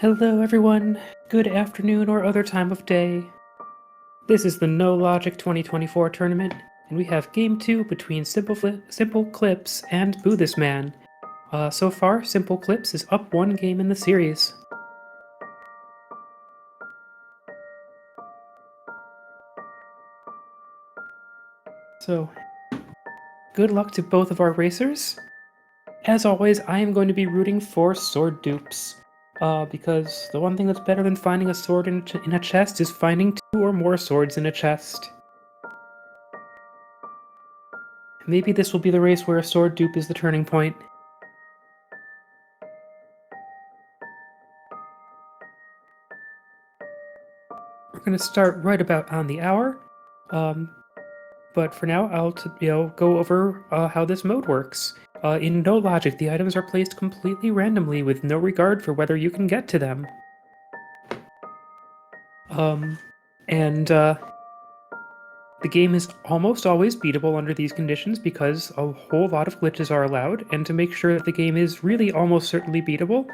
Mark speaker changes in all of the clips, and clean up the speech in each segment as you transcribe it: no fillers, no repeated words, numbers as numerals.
Speaker 1: Hello everyone, good afternoon or other time of day. This is the No Logic 2024 tournament, and we have Game 2 between SimpleClips and boothisman. So far, SimpleClips is up one game in the series. So, good luck to both of our racers. As always, I am going to be rooting for sword dupes. Because the one thing that's better than finding a sword in a chest is finding two or more swords in a chest. Maybe this will be the race where a sword dupe is the turning point. We're going to start right about on the hour. But for now, I'll go over how this mode works. In No Logic, the items are placed completely randomly with no regard for whether you can get to them. The game is almost always beatable under these conditions because a whole lot of glitches are allowed, and to make sure that the game is really almost certainly beatable,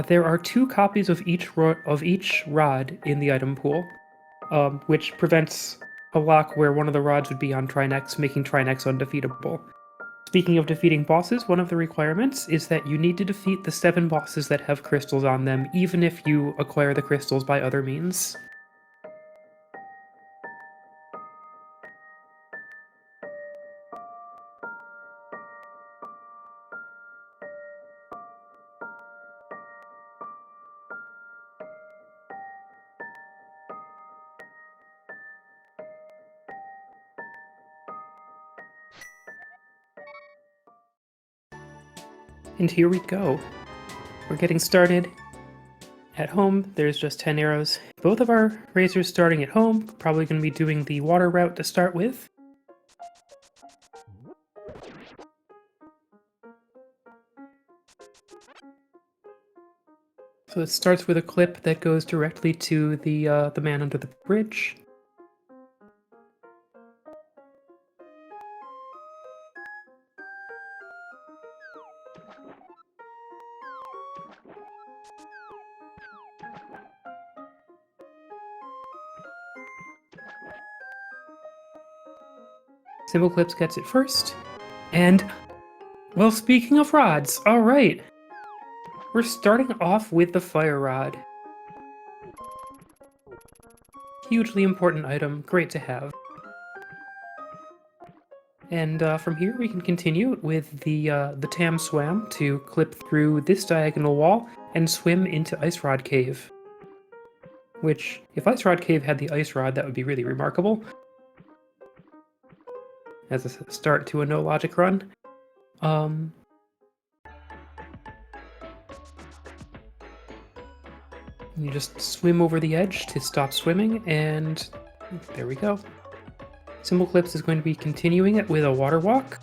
Speaker 1: there are 2 copies of each rod in the item pool, which prevents a lock where one of the rods would be on Trinex, making Trinex undefeatable. Speaking of defeating bosses, one of the requirements is that you need to defeat the 7 bosses that have crystals on them, even if you acquire the crystals by other means. And here we go. We're getting started. At home, there's just 10 arrows. Both of our racers starting at home, probably going to be doing the water route to start with. So it starts with a clip that goes directly to the man under the bridge. SimpleClips gets it first. And, well, speaking of rods, alright. We're starting off with the fire rod. Hugely important item, great to have. And from here we can continue with the Tam Swam to clip through this diagonal wall and swim into Ice Rod Cave. Which, if Ice Rod Cave had the Ice Rod, that would be really remarkable. As a start to a No Logic run. You just swim over the edge to stop swimming, and there we go. SimpleClips is going to be continuing it with a water walk.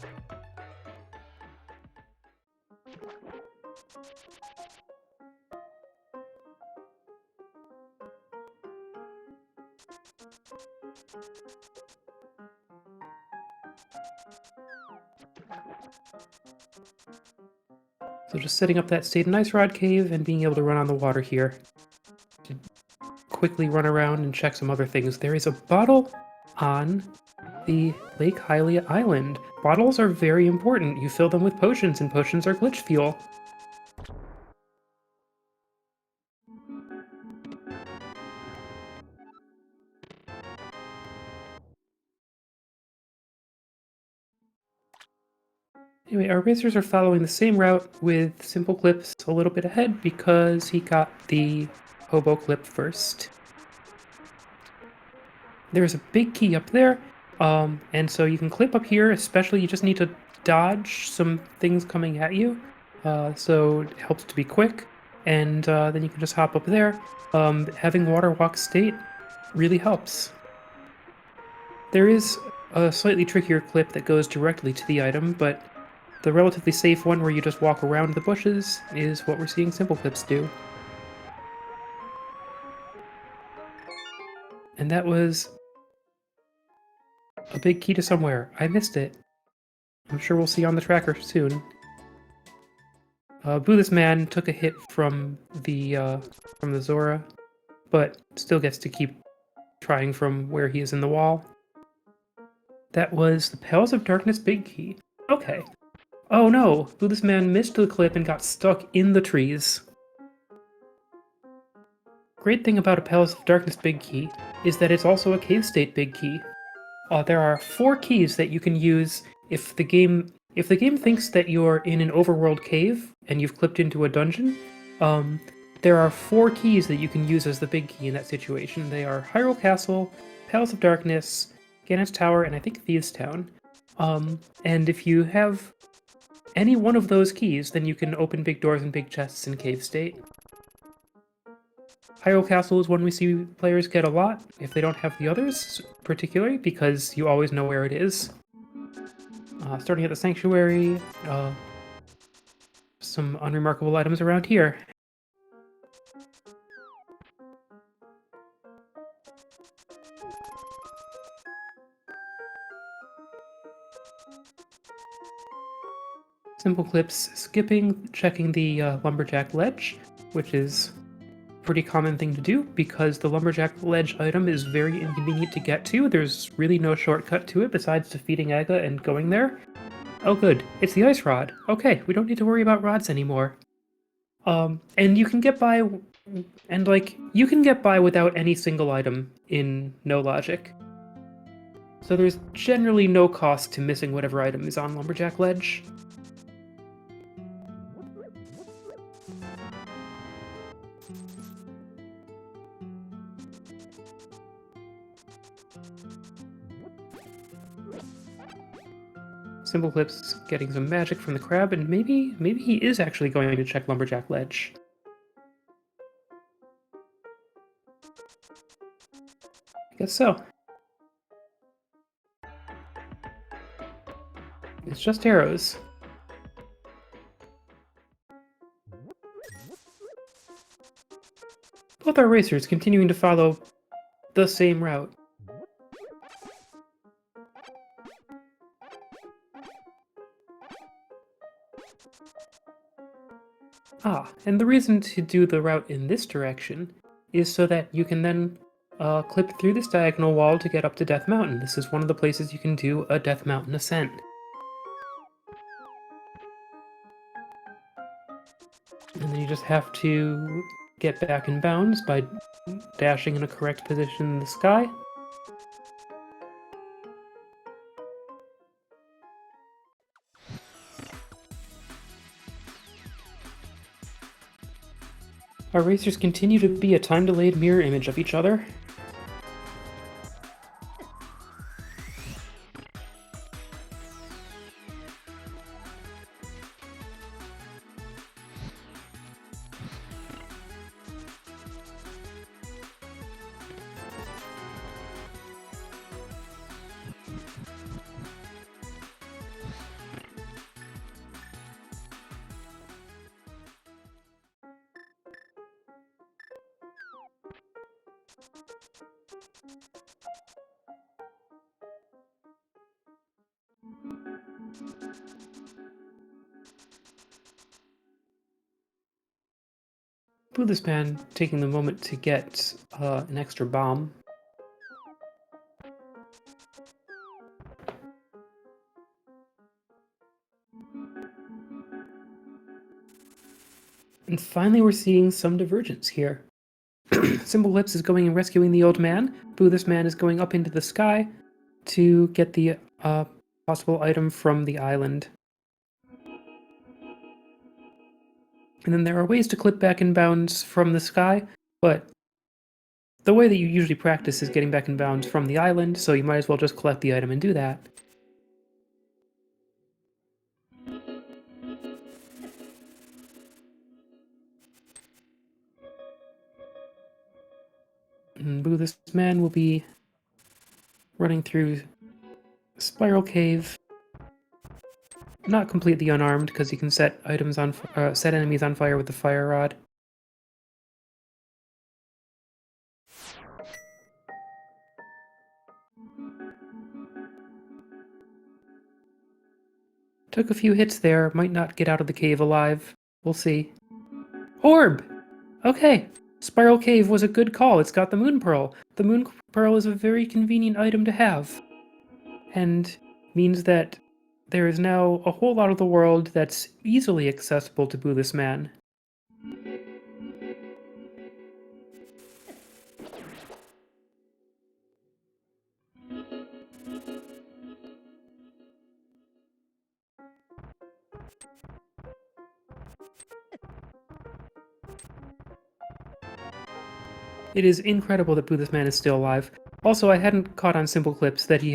Speaker 1: So just setting up that state and ice rod cave and being able to run on the water here. To quickly run around and check some other things. There is a bottle on the Lake Hylia Island. Bottles are very important. You fill them with potions, and potions are glitch fuel. Anyway, our racers are following the same route with SimpleClips a little bit ahead because he got the hobo clip first. There's a big key up there, and so you can clip up here, especially you just need to dodge some things coming at you, so it helps to be quick, and then you can just hop up there. Having water walk state really helps. There is a slightly trickier clip that goes directly to the item, but the relatively safe one where you just walk around the bushes is what we're seeing SimpleClips do. And that was a big key to somewhere. I missed it. I'm sure we'll see on the tracker soon. boothisman took a hit from the Zora, but still gets to keep trying from where he is in the wall. That was the Palace of Darkness big key. Okay. Oh no! boothisman missed the clip and got stuck in the trees. Great thing about a Palace of Darkness big key is that it's also a cave state big key. There are 4 keys that you can use if the game thinks that you're in an overworld cave and you've clipped into a dungeon. There are 4 keys that you can use as the big key in that situation. They are Hyrule Castle, Palace of Darkness, Ganon's Tower, and I think Thieves Town. And if you have any one of those keys, then you can open big doors and big chests in Cave State. Hyrule Castle is one we see players get a lot, if they don't have the others, particularly, because you always know where it is. Starting at the Sanctuary, some unremarkable items around here. SimpleClips skipping, checking the Lumberjack ledge, which is a pretty common thing to do because the Lumberjack ledge item is very inconvenient to get to. There's really no shortcut to it besides defeating Aga and going there. Oh good, it's the ice rod. Okay, we don't need to worry about rods anymore. And you can get by, you can get by without any single item in No Logic. So there's generally no cost to missing whatever item is on Lumberjack Ledge. SimpleClips getting some magic from the crab, and maybe he is actually going to check Lumberjack Ledge. I guess so. It's just arrows. Both are racers continuing to follow the same route. And the reason to do the route in this direction is so that you can then clip through this diagonal wall to get up to Death Mountain. This is one of the places you can do a Death Mountain ascent. And then you just have to get back in bounds by dashing in a correct position in the sky. Our racers continue to be a time-delayed mirror image of each other. boothisman taking the moment to get an extra bomb. And finally we're seeing some divergence here. SimpleClips is going and rescuing the old man. boothisman is going up into the sky to get the possible item from the island. And then there are ways to clip back in bounds from the sky, but the way that you usually practice is getting back in bounds from the island, so you might as well just collect the item and do that. And boothisman will be running through Spiral Cave. Not completely unarmed, because he can set enemies on fire with the fire rod. Took a few hits there, might not get out of the cave alive, We'll see. Orb! Okay. Spiral Cave was a good call. It's got the Moon Pearl. The Moon Pearl is a very convenient item to have. And means that there is now a whole lot of the world that's easily accessible to boothisman. It is incredible that boothisman is still alive. Also, I hadn't caught on SimpleClips that he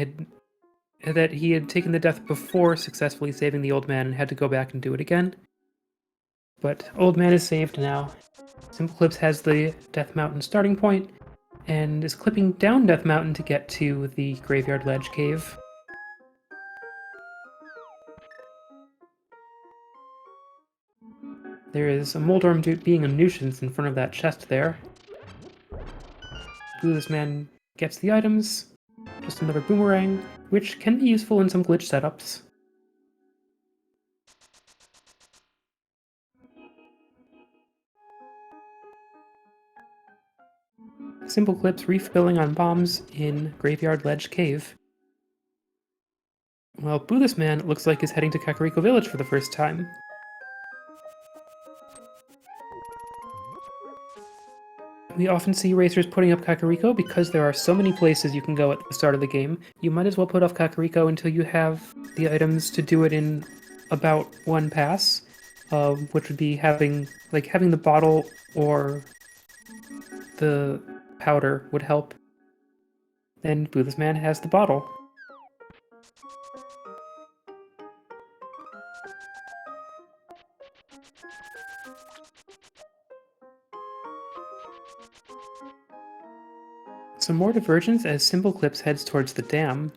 Speaker 1: had taken the death before successfully saving the old man and had to go back and do it again. But old man is saved now. SimpleClips has the Death Mountain starting point and is clipping down Death Mountain to get to the Graveyard Ledge Cave. There is a Moldorm being a nuisance in front of that chest there. Boothisman gets the items. Just another boomerang, which can be useful in some glitch setups. SimpleClips refilling on bombs in Graveyard Ledge Cave. Well, boothisman looks like is heading to Kakariko Village for the first time. We often see racers putting up Kakariko because there are so many places you can go at the start of the game. You might as well put off Kakariko until you have the items to do it in about one pass, which would be having the bottle or the powder would help. Then boothisman has the bottle. Some more divergence as SimpleClips heads towards the dam.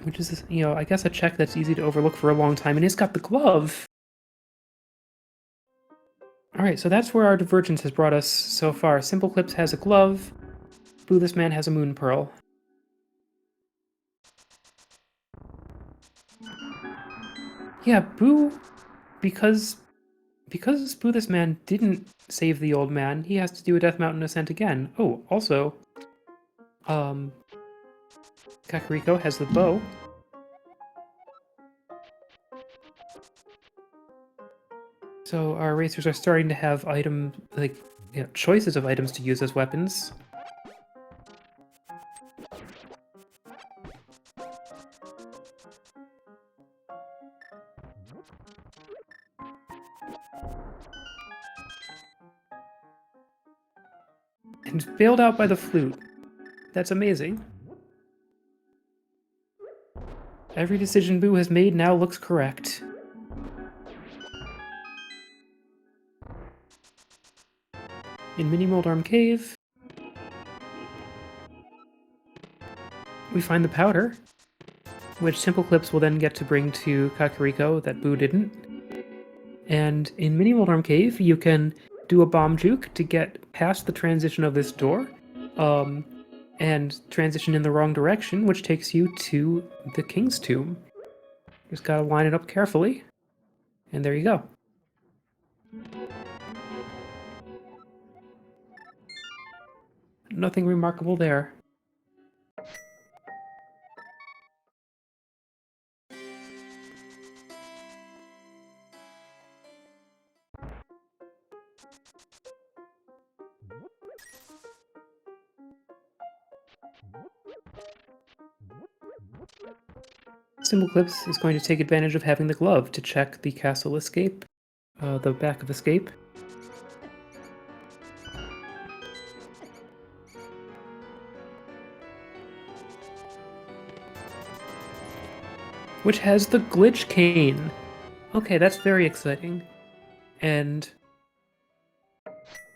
Speaker 1: Which is, I guess a check that's easy to overlook for a long time, and he's got the glove! Alright, so that's where our divergence has brought us so far. SimpleClips has a glove, boothisman has a Moon Pearl. Yeah, because boothisman didn't save the old man, he has to do a Death Mountain ascent again. Oh, also, Kakariko has the bow. So our racers are starting to have choices of items to use as weapons. And bailed out by the flute. That's amazing. Every decision Boo has made now looks correct. In Mini Moldorm Cave, we find the powder, which SimpleClips will then get to bring to Kakariko that Boo didn't. And in Mini Moldorm Cave, you can do a bomb juke to get past the transition of this door, and transition in the wrong direction, which takes you to the King's Tomb. Just gotta line it up carefully, and there you go. Nothing remarkable there. SimpleClips is going to take advantage of having the glove to check the castle escape, the back of escape. Which has the glitch cane. Okay, that's very exciting. And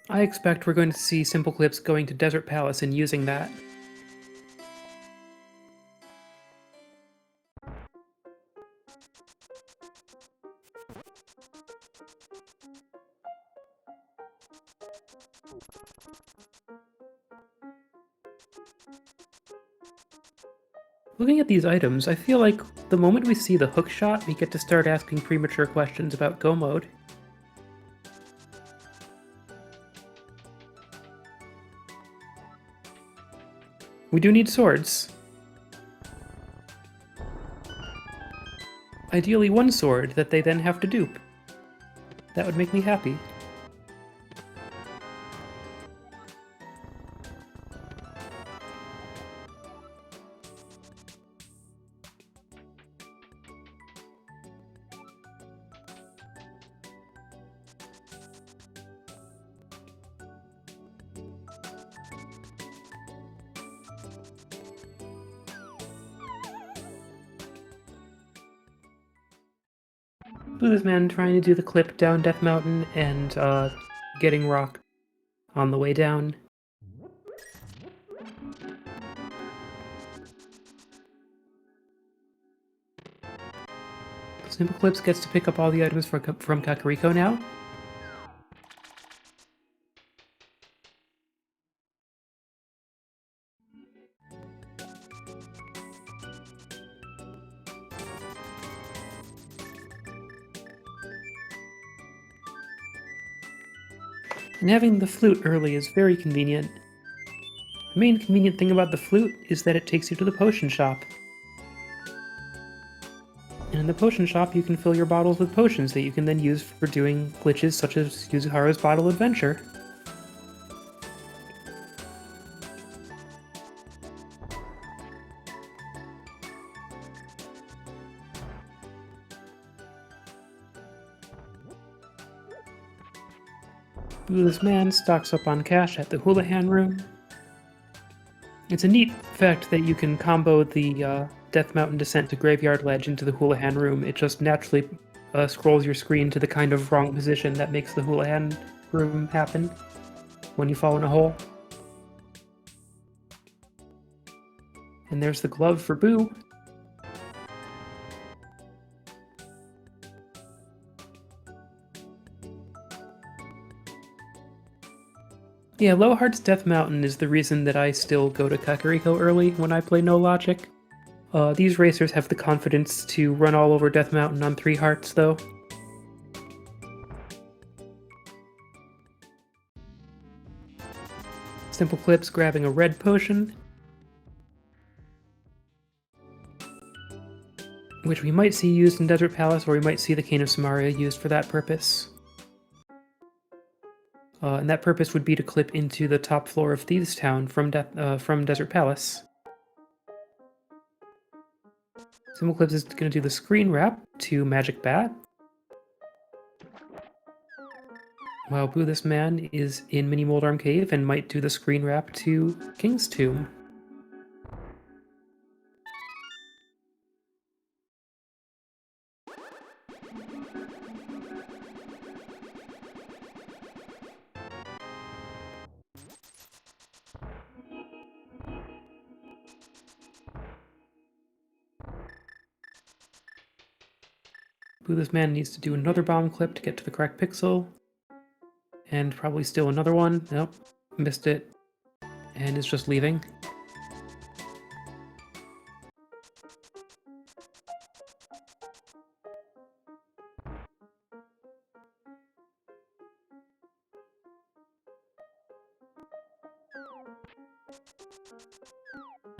Speaker 1: I expect we're going to see SimpleClips going to Desert Palace and using that. Looking at these items, I feel like the moment we see the hook shot, we get to start asking premature questions about Go mode. We do need swords. Ideally one sword that they then have to dupe. That would make me happy. Boothisman trying to do the clip down Death Mountain and getting rocked on the way down. SimpleClips gets to pick up all the items from Kakariko now. And having the flute early is very convenient. The main convenient thing about the flute is that it takes you to the potion shop. And in the potion shop, you can fill your bottles with potions that you can then use for doing glitches such as Yuzuharu's Bottle Adventure. This man stocks up on cash at the Houlihan room. It's a neat fact that you can combo the Death Mountain Descent to Graveyard Ledge into the Houlihan room. It just naturally scrolls your screen to the kind of wrong position that makes the Houlihan room happen when you fall in a hole. And there's the glove for Boo. Yeah, Low Heart's Death Mountain is the reason that I still go to Kakariko early when I play No Logic. These racers have the confidence to run all over Death Mountain on 3 hearts, though. SimpleClips grabbing a red potion, which we might see used in Desert Palace, or we might see the Cane of Samaria used for that purpose. And that purpose would be to clip into the top floor of Thieves Town from Desert Palace. SimpleClips is going to do the screen wrap to Magic Bat, while Boo This Man is in Mini Moldarm Cave and might do the screen wrap to King's Tomb. Boo This Man needs to do another bomb clip to get to the correct pixel. And probably still another one. Nope, missed it. And is just leaving.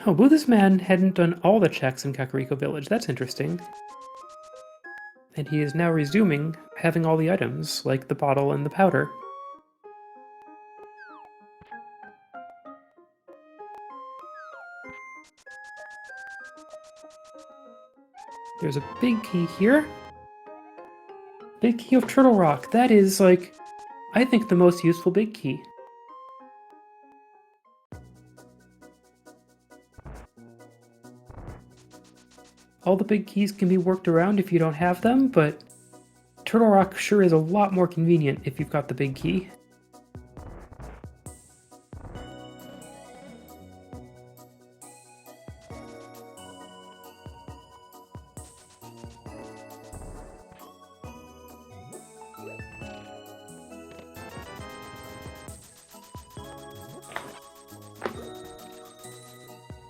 Speaker 1: Oh, Boo This Man hadn't done all the checks in Kakariko Village. That's interesting. And he is now resuming having all the items, like the bottle and the powder. There's a big key here. Big key of Turtle Rock. That is, like, I think the most useful big key. All the big keys can be worked around if you don't have them, but Turtle Rock sure is a lot more convenient if you've got the big key.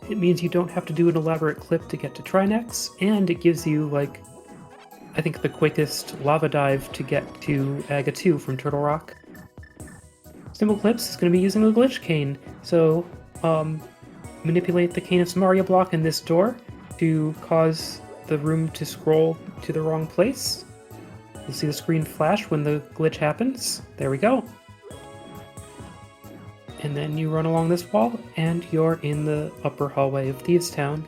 Speaker 1: It means you don't have to do an elaborate clip to get to Trinex, and it gives you, like, I think the quickest lava dive to get to Aga 2 from Turtle Rock. SimpleClips is going to be using a glitch cane, so manipulate the Cane of Samaria block in this door to cause the room to scroll to the wrong place. You'll see the screen flash when the glitch happens. There we go. And then you run along this wall, and you're in the upper hallway of Thieves Town.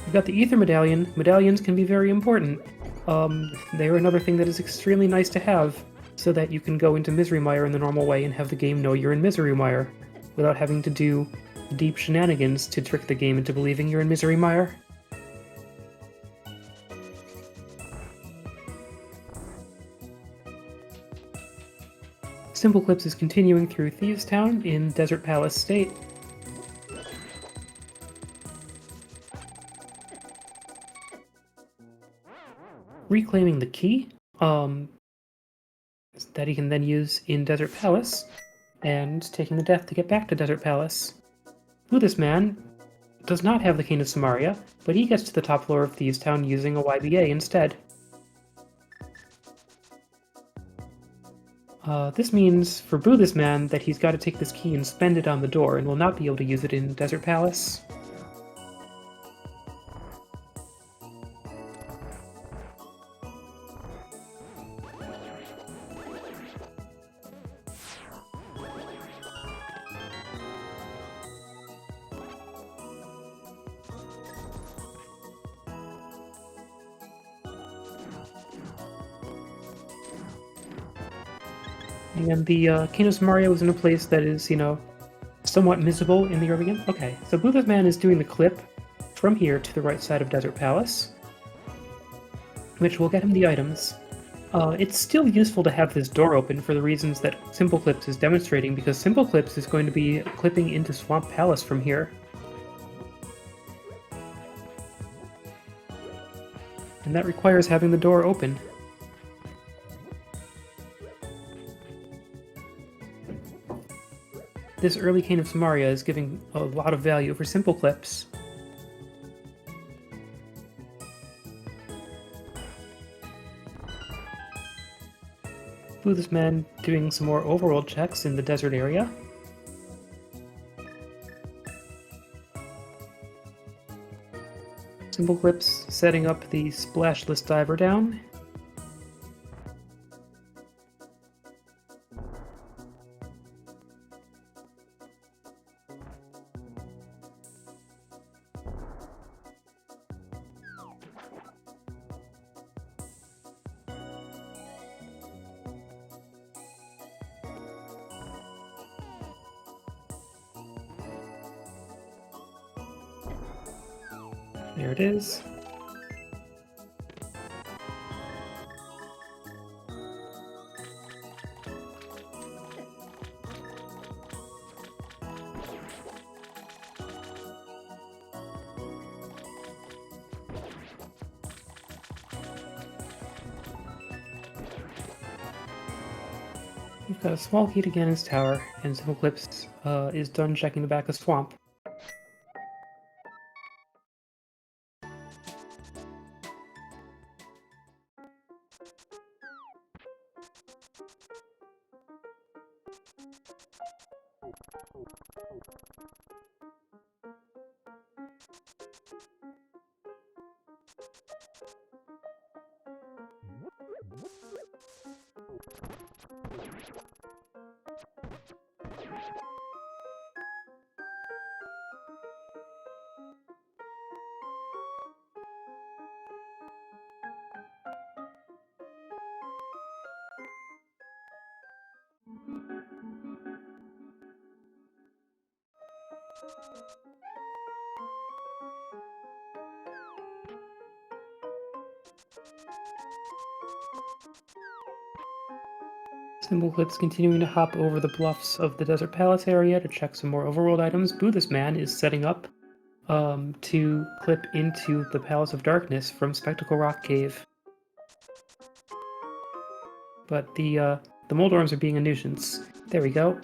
Speaker 1: You've got the Ether Medallion. Medallions can be very important. They're another thing that is extremely nice to have, so that you can go into Misery Mire in the normal way and have the game know you're in Misery Mire, without having to do deep shenanigans to trick the game into believing you're in Misery Mire. SimpleClips is continuing through Thieves Town in Desert Palace State. Reclaiming the key, that he can then use in Desert Palace, and taking the death to get back to Desert Palace. Boothisman does not have the Cane of Samaria, but he gets to the top floor of Thieves Town using a YBA instead. This means, for Boothisman, that he's got to take this key and spend it on the door, and will not be able to use it in Desert Palace. And the Cane of Samaria was in a place that is, somewhat visible in the early game. Okay, so Boothisman is doing the clip from here to the right side of Desert Palace, which will get him the items. It's still useful to have this door open for the reasons that SimpleClips is demonstrating, because SimpleClips is going to be clipping into Swamp Palace from here. And that requires having the door open. This early Cane of Samaria is giving a lot of value for SimpleClips. Boothisman doing some more overworld checks in the desert area. SimpleClips setting up the splashless diver down. There it is. We've got a small key to Ganon's tower, and SimpleClips is done checking the back of Swamp. SimpleClips continuing to hop over the bluffs of the Desert Palace area to check some more overworld items. Boothisman is setting up to clip into the Palace of Darkness from Spectacle Rock Cave. But the The Moldorms are being a nuisance. There we go.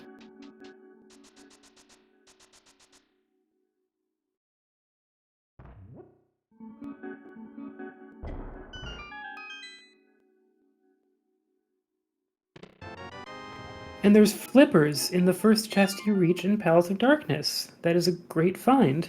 Speaker 1: And there's flippers in the first chest you reach in Palace of Darkness. That is a great find.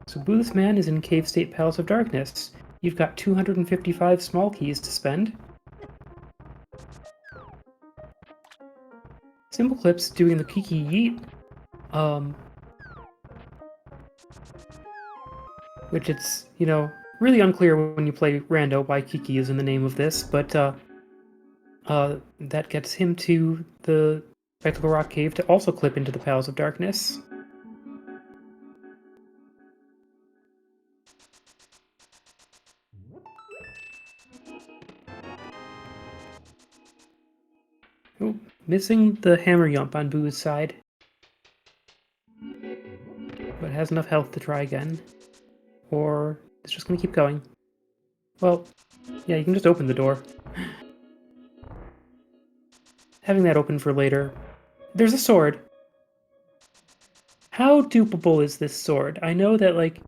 Speaker 1: So boothisman is in Cave State Palace of Darkness. You've got 255 small keys to spend. SimpleClips doing the Kiki Yeet, which it's, really unclear when you play Rando why Kiki is in the name of this, but that gets him to the Spectacle Rock Cave to also clip into the Palace of Darkness. Oh, missing the hammer yump on Boo's side. But has enough health to try again. Or it's just gonna keep going. Well, yeah, you can just open the door. Having that open for later. There's a sword. How dupable is this sword? I know that, like,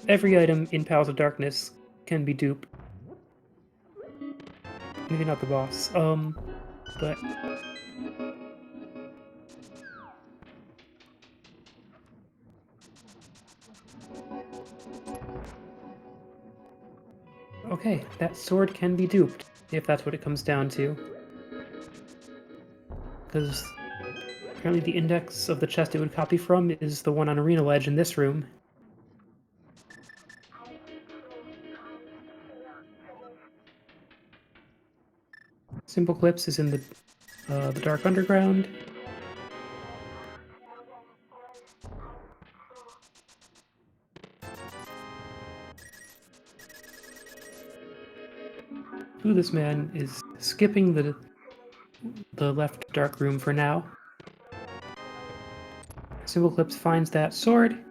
Speaker 1: every item in Palace of Darkness can be dupe. Maybe not the boss. But... okay, that sword can be duped, if that's what it comes down to. Because apparently the index of the chest it would copy from is the one on Arena Ledge in this room. SimpleClips is in the Dark Underground. Boothisman is skipping the left dark room for now. SimpleClips finds that sword.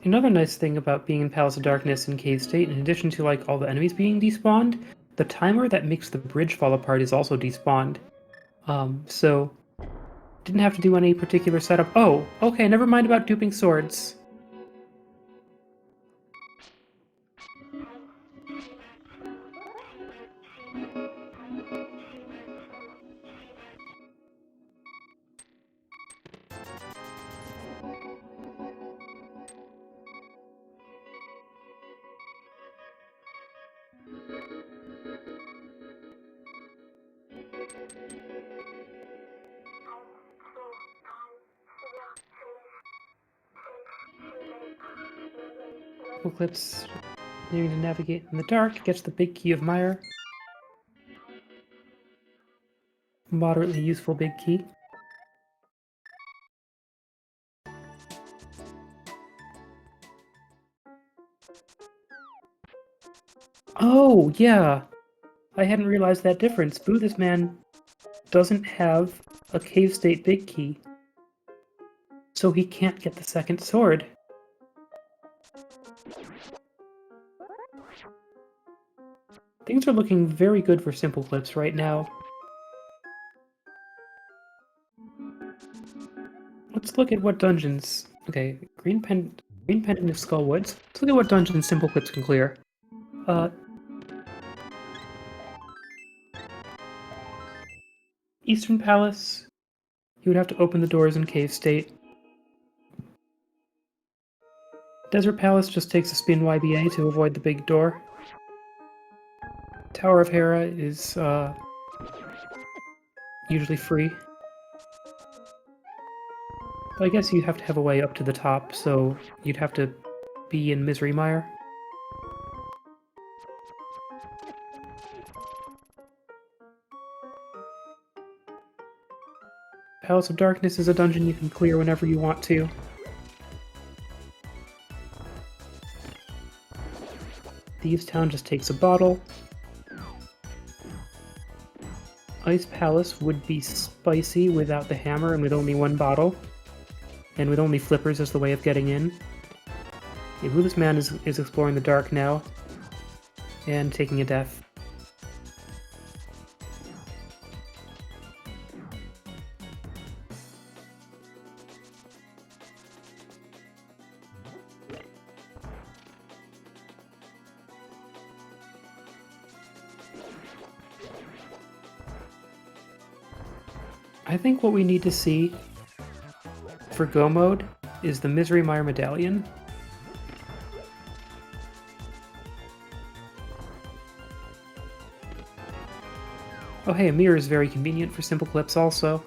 Speaker 1: Another nice thing about being in Palace of Darkness and Cave State, in addition to like all the enemies being despawned, the timer that makes the bridge fall apart is also despawned. So didn't have to do any particular setup. Oh, okay, never mind about duping swords. SimpleClips needing to navigate in the dark, gets the big key of Mire. Moderately useful big key. Oh, yeah! I hadn't realized that difference. Boothisman doesn't have a Cave State big key, so he can't get the second sword. Things are looking very good for SimpleClips right now. Let's look at what dungeons... Okay, Green Pendant of Skullwoods. Let's look at what dungeons SimpleClips can clear. Eastern Palace. You would have to open the doors in Cave State. Desert Palace just takes a spin YBA to avoid the big door. Tower of Hera is usually free. But I guess you'd have to have a way up to the top, so you'd have to be in Misery Mire. Palace of Darkness is a dungeon you can clear whenever you want to. Thieves' Town just takes a bottle. Ice Palace would be spicy without the hammer and with only one bottle. And with only flippers as the way of getting in. Yeah, boothisman is exploring the dark now. And taking a death. I think what we need to see for Go mode is the Misery Mire Medallion. Oh hey, a mirror is very convenient for SimpleClips also.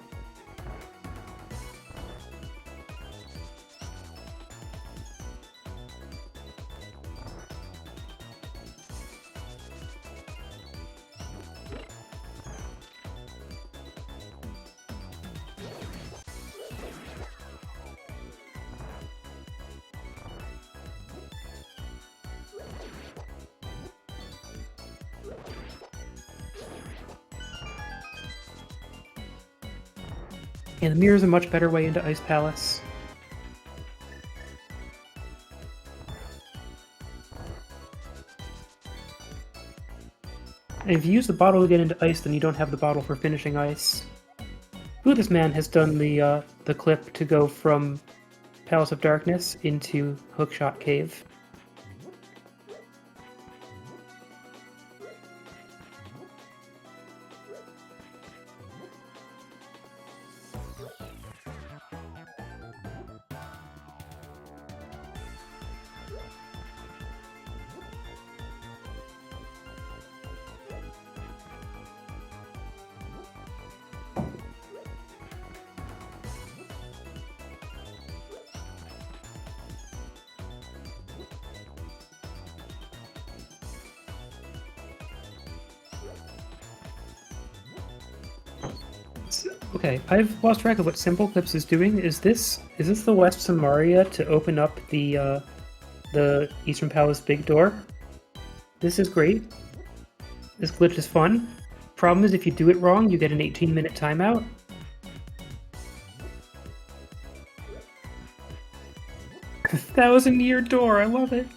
Speaker 1: And the mirror is a much better way into Ice Palace. And if you use the bottle to get into ice, then you don't have the bottle for finishing ice. boothisman has done the clip to go from Palace of Darkness into Hookshot Cave. Okay, I've lost track of what SimpleClips is doing. Is this the West Samaria to open up the Eastern Palace big door? This is great. This glitch is fun. Problem is, if you do it wrong, you get an 18-minute timeout. $1,000-year door, I love it.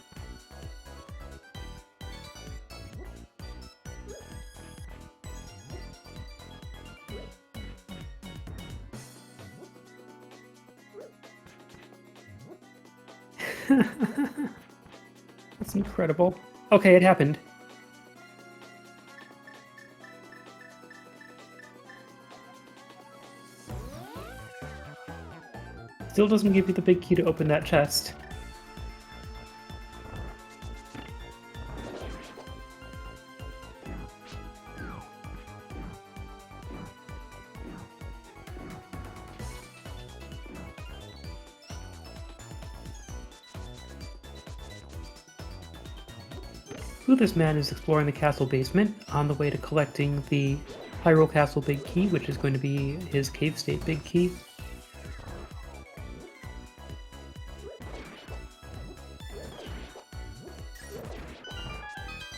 Speaker 1: That's incredible. Okay, it happened. Still doesn't give you the big key to open that chest. boothisman is exploring the castle basement on the way to collecting the Hyrule Castle big key, which is going to be his cave state big key.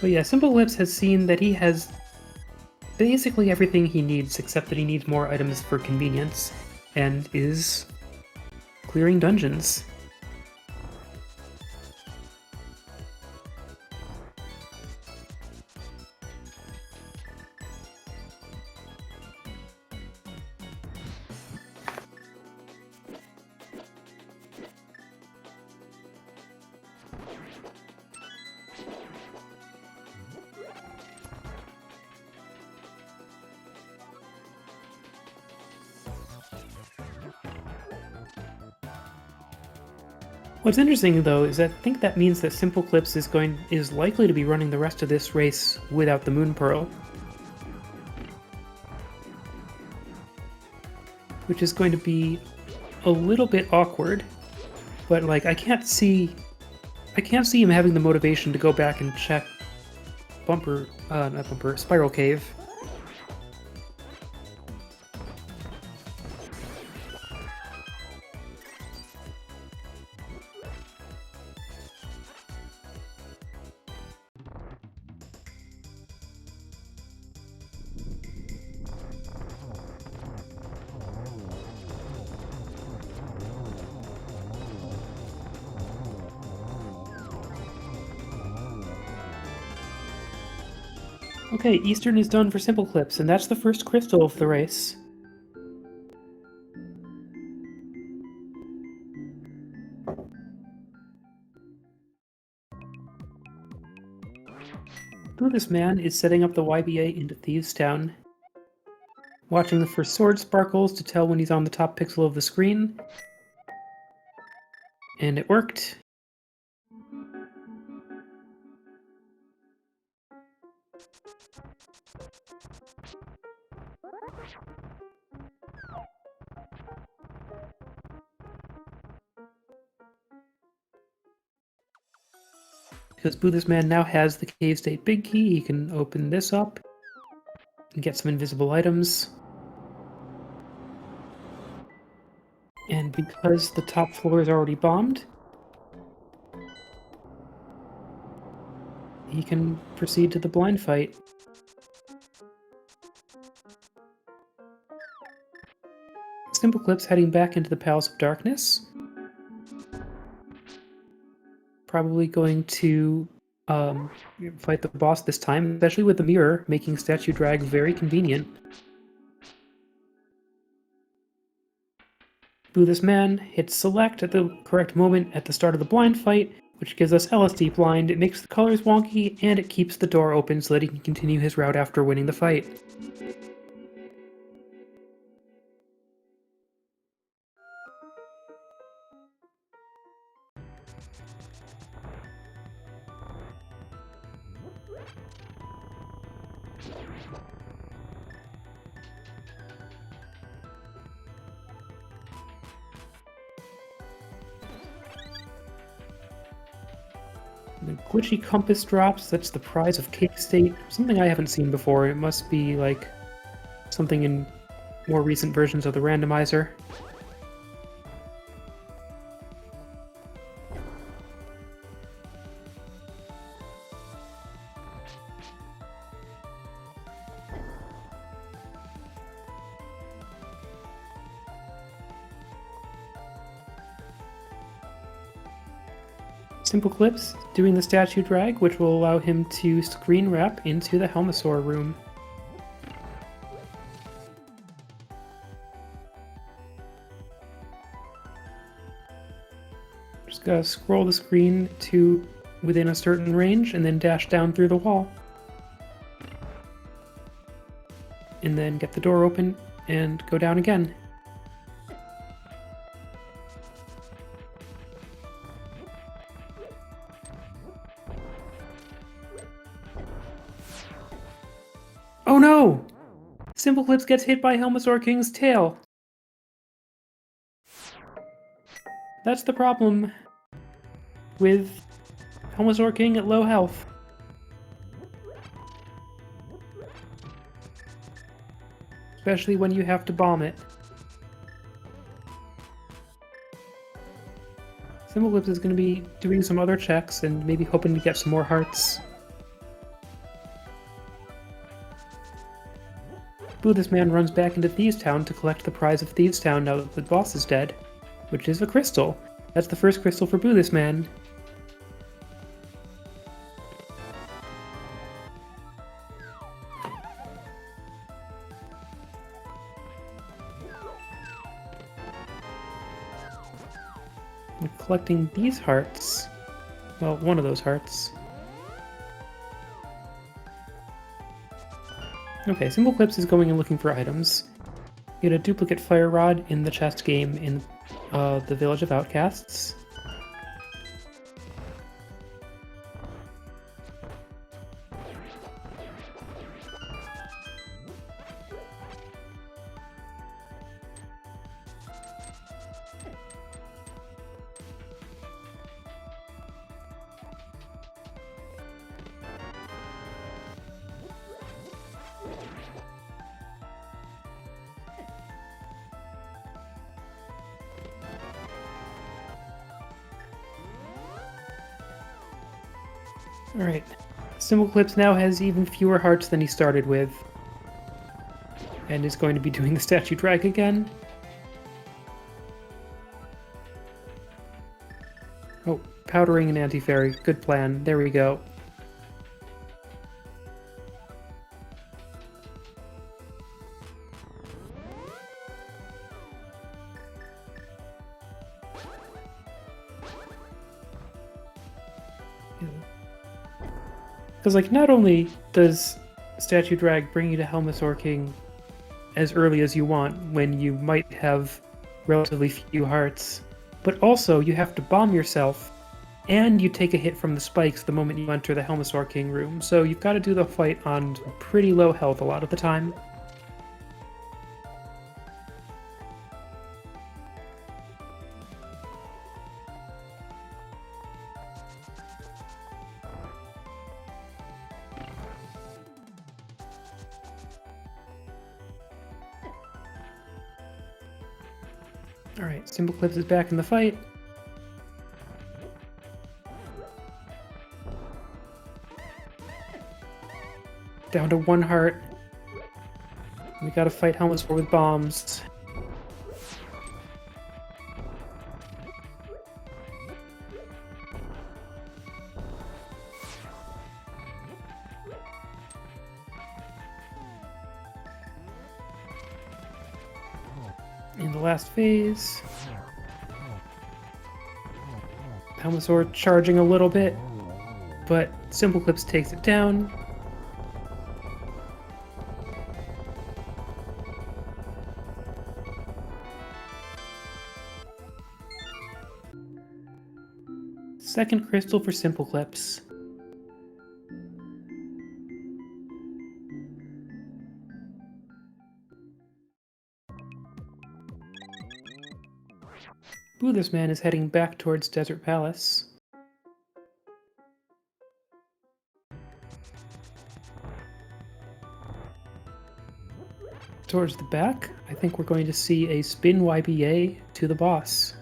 Speaker 1: But yeah, SimpleClips has seen that he has basically everything he needs, except that he needs more items for convenience, and is clearing dungeons. What's interesting, though, is I think that means that SimpleClips is likely to be running the rest of this race without the Moon Pearl. Which is going to be a little bit awkward, but like I can't see him having the motivation to go back and check Spiral Cave. Okay, Eastern is done for SimpleClips, and that's the first crystal of the race. Boothisman is setting up the YBA into Thieves' Town. Watching the first sword sparkles to tell when he's on the top pixel of the screen. And it worked. Because Boothisman now has the Cave State Big Key, he can open this up and get some invisible items. And because the top floor is already bombed, he can proceed to the blind fight. SimpleClips heading back into the Palace of Darkness. Probably going to fight the boss this time, especially with the mirror, making statue drag very convenient. Boothisman hits select at the correct moment at the start of the blind fight, which gives us LSD blind, it makes the colors wonky, and it keeps the door open so that he can continue his route after winning the fight. The glitchy compass drops, that's the prize of Cake State, something I haven't seen before. It must be like something in more recent versions of the Randomizer. SimpleClips doing the statue drag, which will allow him to screen wrap into the Helmosaur room. Just gotta scroll the screen to within a certain range and then dash down through the wall. And then get the door open and go down again. Oh no! SimpleClips gets hit by Helmosaur King's tail. That's the problem with Helmosaur King at low health. Especially when you have to bomb it. SimpleClips is going to be doing some other checks and maybe hoping to get some more hearts. Boothisman runs back into Thieves' Town to collect the prize of Thieves' Town now that the boss is dead, which is a crystal. That's the first crystal for Boothisman. I'm collecting these hearts. Well, one of those hearts. Okay, SimpleClips is going and looking for items. Get a duplicate fire rod in the chest game in the Village of Outcasts. Alright, SimpleClips now has even fewer hearts than he started with. And is going to be doing the statue drag again. Oh, powdering an anti-fairy. Good plan. There we go. Because, like, not only does Statue Drag bring you to Helmasaur King as early as you want, when you might have relatively few hearts, but also you have to bomb yourself, and you take a hit from the spikes the moment you enter the Helmasaur King room, so you've got to do the fight on pretty low health a lot of the time. Alright, SimpleClips is back in the fight. Down to 1 heart. We gotta fight Helmasaur with bombs. In the last phase, Helmasaur charging a little bit, but SimpleClips takes it down. Second crystal for SimpleClips. Boothisman is heading back towards Desert Palace. Towards the back, I think we're going to see a spin YBA to the boss.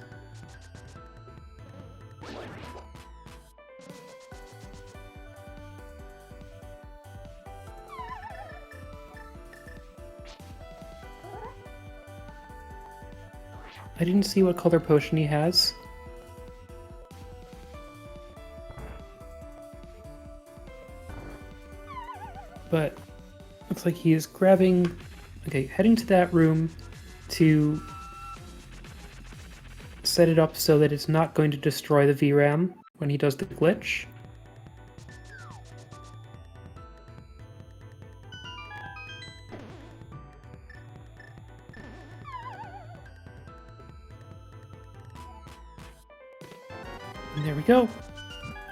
Speaker 1: I didn't see what color potion he has. But looks like he is grabbing... Okay, heading to that room to set it up so that it's not going to destroy the VRAM when he does the glitch. And there we go.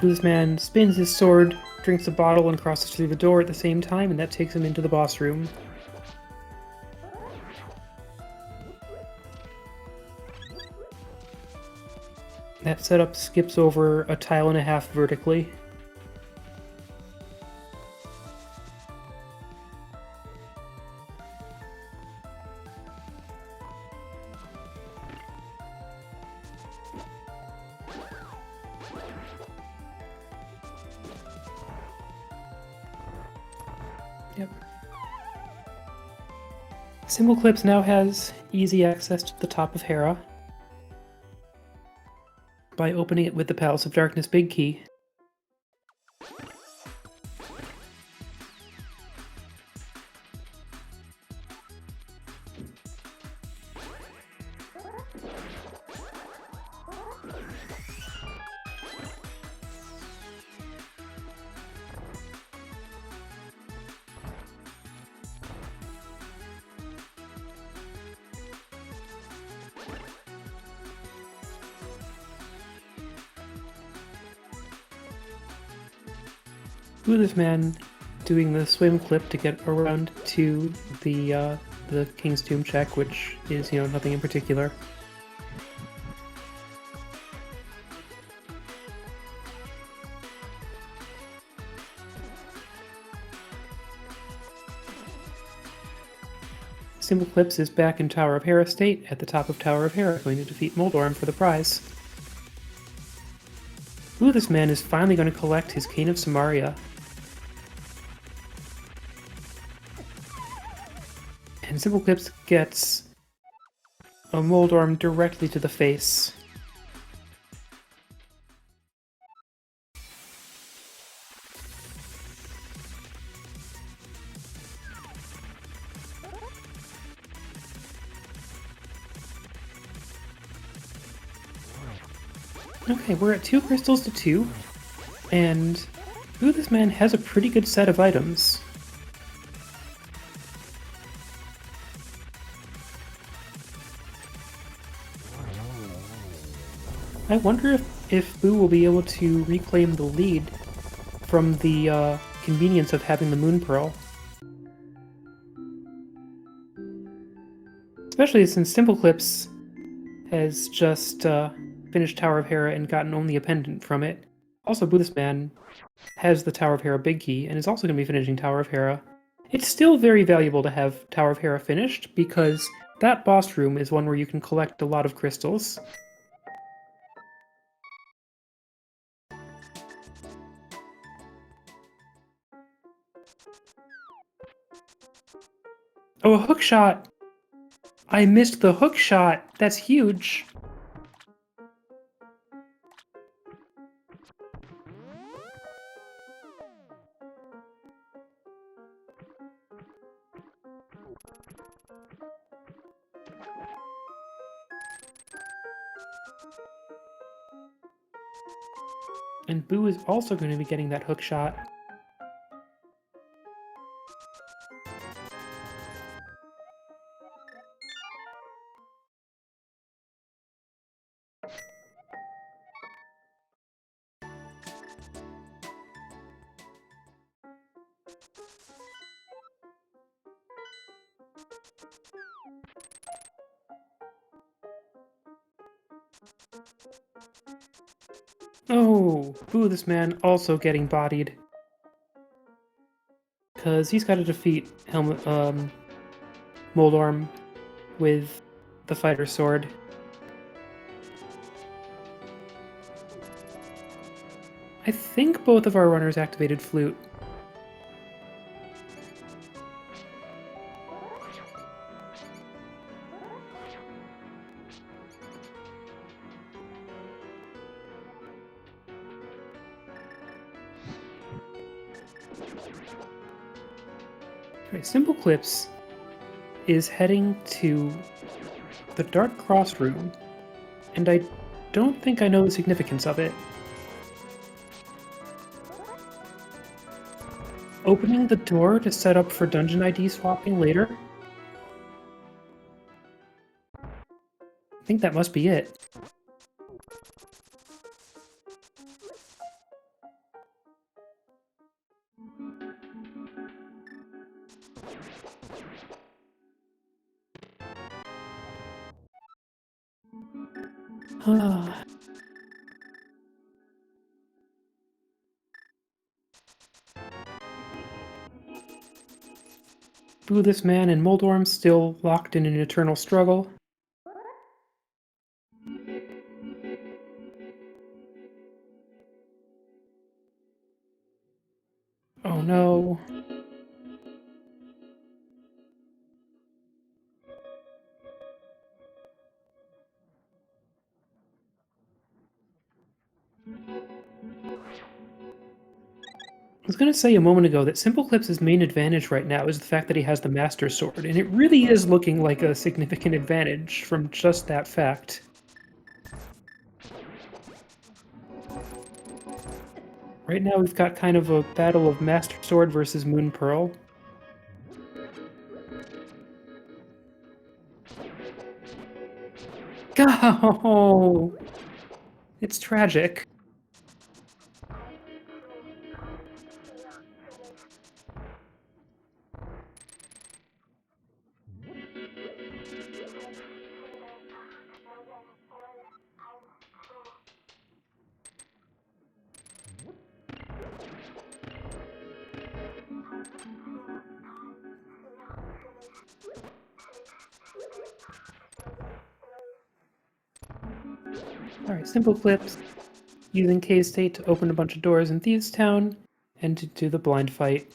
Speaker 1: Boothisman spins his sword, drinks a bottle, and crosses through the door at the same time, and that takes him into the boss room. That setup skips over a tile and a half vertically. Yep. SimpleClips now has easy access to the top of Hera by opening it with the Palace of Darkness big key. Boothisman doing the swim clip to get around to the King's Tomb check, which is, nothing in particular. SimpleClips is back in Tower of Hera state at the top of Tower of Hera, going to defeat Moldorm for the prize. Boothisman is finally going to collect his Cane of Samaria. And SimpleClips gets a Moldorm directly to the face. Okay, we're at 2 crystals to 2, and Ooh, this man has a pretty good set of items. I wonder if Boo will be able to reclaim the lead from the convenience of having the Moon Pearl. Especially since SimpleClips has just finished Tower of Hera and gotten only a pendant from it. Also, Boothisman has the Tower of Hera big key and is also going to be finishing Tower of Hera. It's still very valuable to have Tower of Hera finished because that boss room is one where you can collect a lot of crystals. Oh, a hook shot! I missed the hook shot! That's huge! And Boo is also going to be getting that hook shot. Oh, Boo, this man also getting bodied. Because he's got to defeat Moldorm with the fighter sword. I think both of our runners activated Flute. Alright, SimpleClips is heading to the Dark Cross room, and I don't think I know the significance of it. Opening the door to set up for dungeon ID swapping later? I think that must be it. Boo, this man, and Moldorm still locked in an eternal struggle. Oh no. I was gonna say a moment ago that SimpleClips' main advantage right now is the fact that he has the Master Sword, and it really is looking like a significant advantage from just that fact. Right now we've got kind of a battle of Master Sword versus Moon Pearl. Go! It's tragic. Alright, SimpleClips using K-State to open a bunch of doors in Thieves Town and to do the blind fight.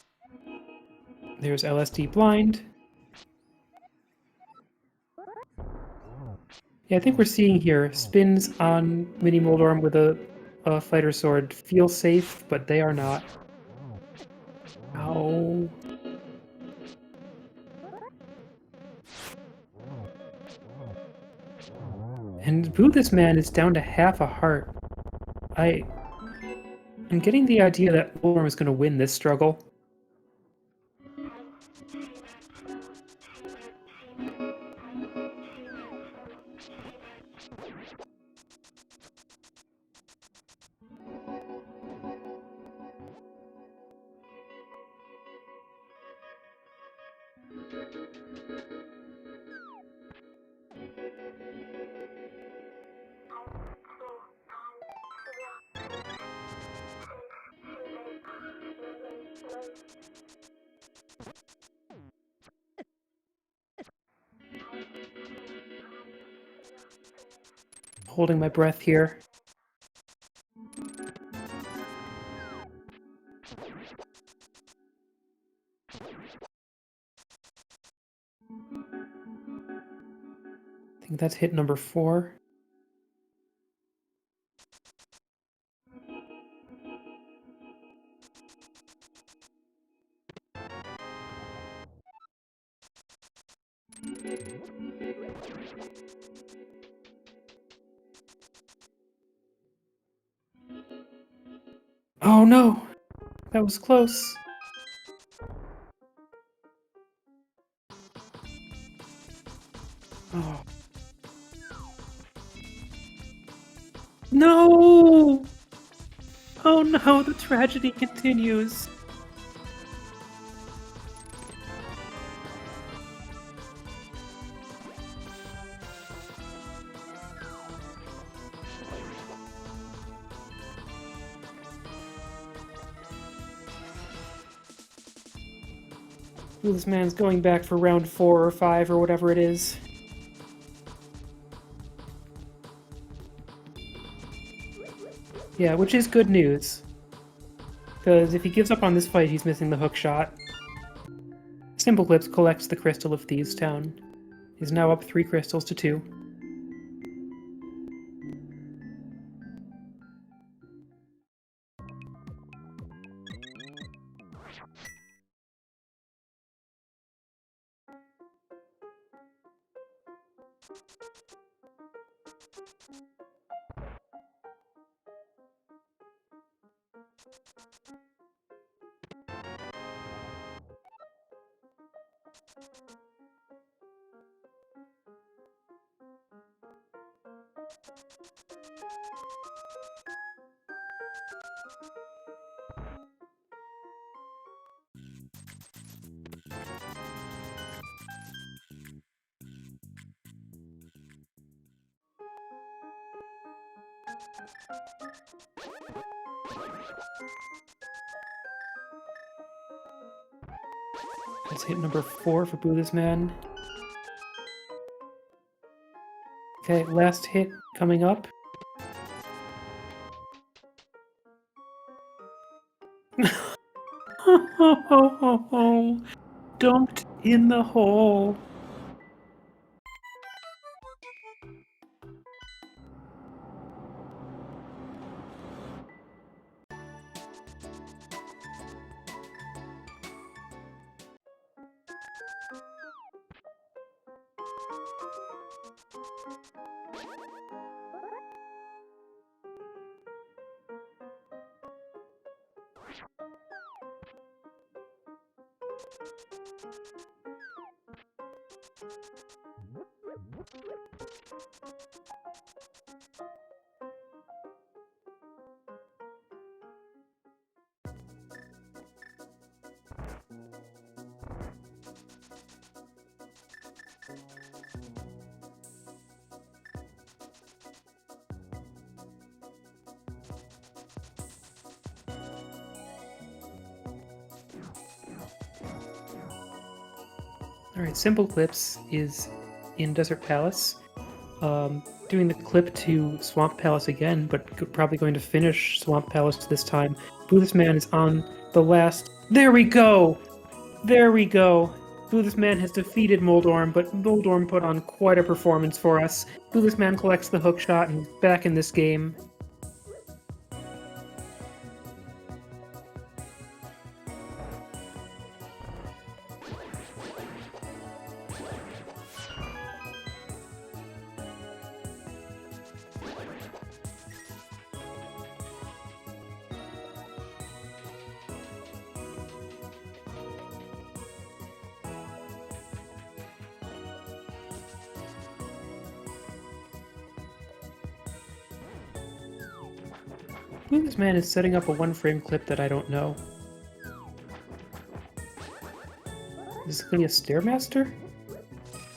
Speaker 1: There's LSD blind. Yeah, I think we're seeing here spins on Mini Moldorm with a fighter sword feel safe, but they are not. Ow. And Boo, this man is down to half a heart. I'm getting the idea that Moldorm is going to win this struggle. Holding my breath here. I think that's hit number 4. Oh no! That was close. Oh. No! Oh no, the tragedy continues. Ooh, this man's going back for round 4 or 5 or whatever it is. Yeah, which is good news. Because if he gives up on this fight, he's missing the hook shot. SimpleClips collects the Crystal of Thieves Town. He's now up 3 crystals to 2. That's hit number 4 for boothisman. Okay, last hit coming up. Dumped in the hole. Alright, SimpleClips is in Desert Palace, doing the clip to Swamp Palace again, but probably going to finish Swamp Palace this time. boothisman is on the last... There we go! There we go! boothisman has defeated Moldorm, but Moldorm put on quite a performance for us. boothisman collects the hook shot and is back in this game. Who this man is setting up a one-frame clip that I don't know. Is this gonna be a Stairmaster?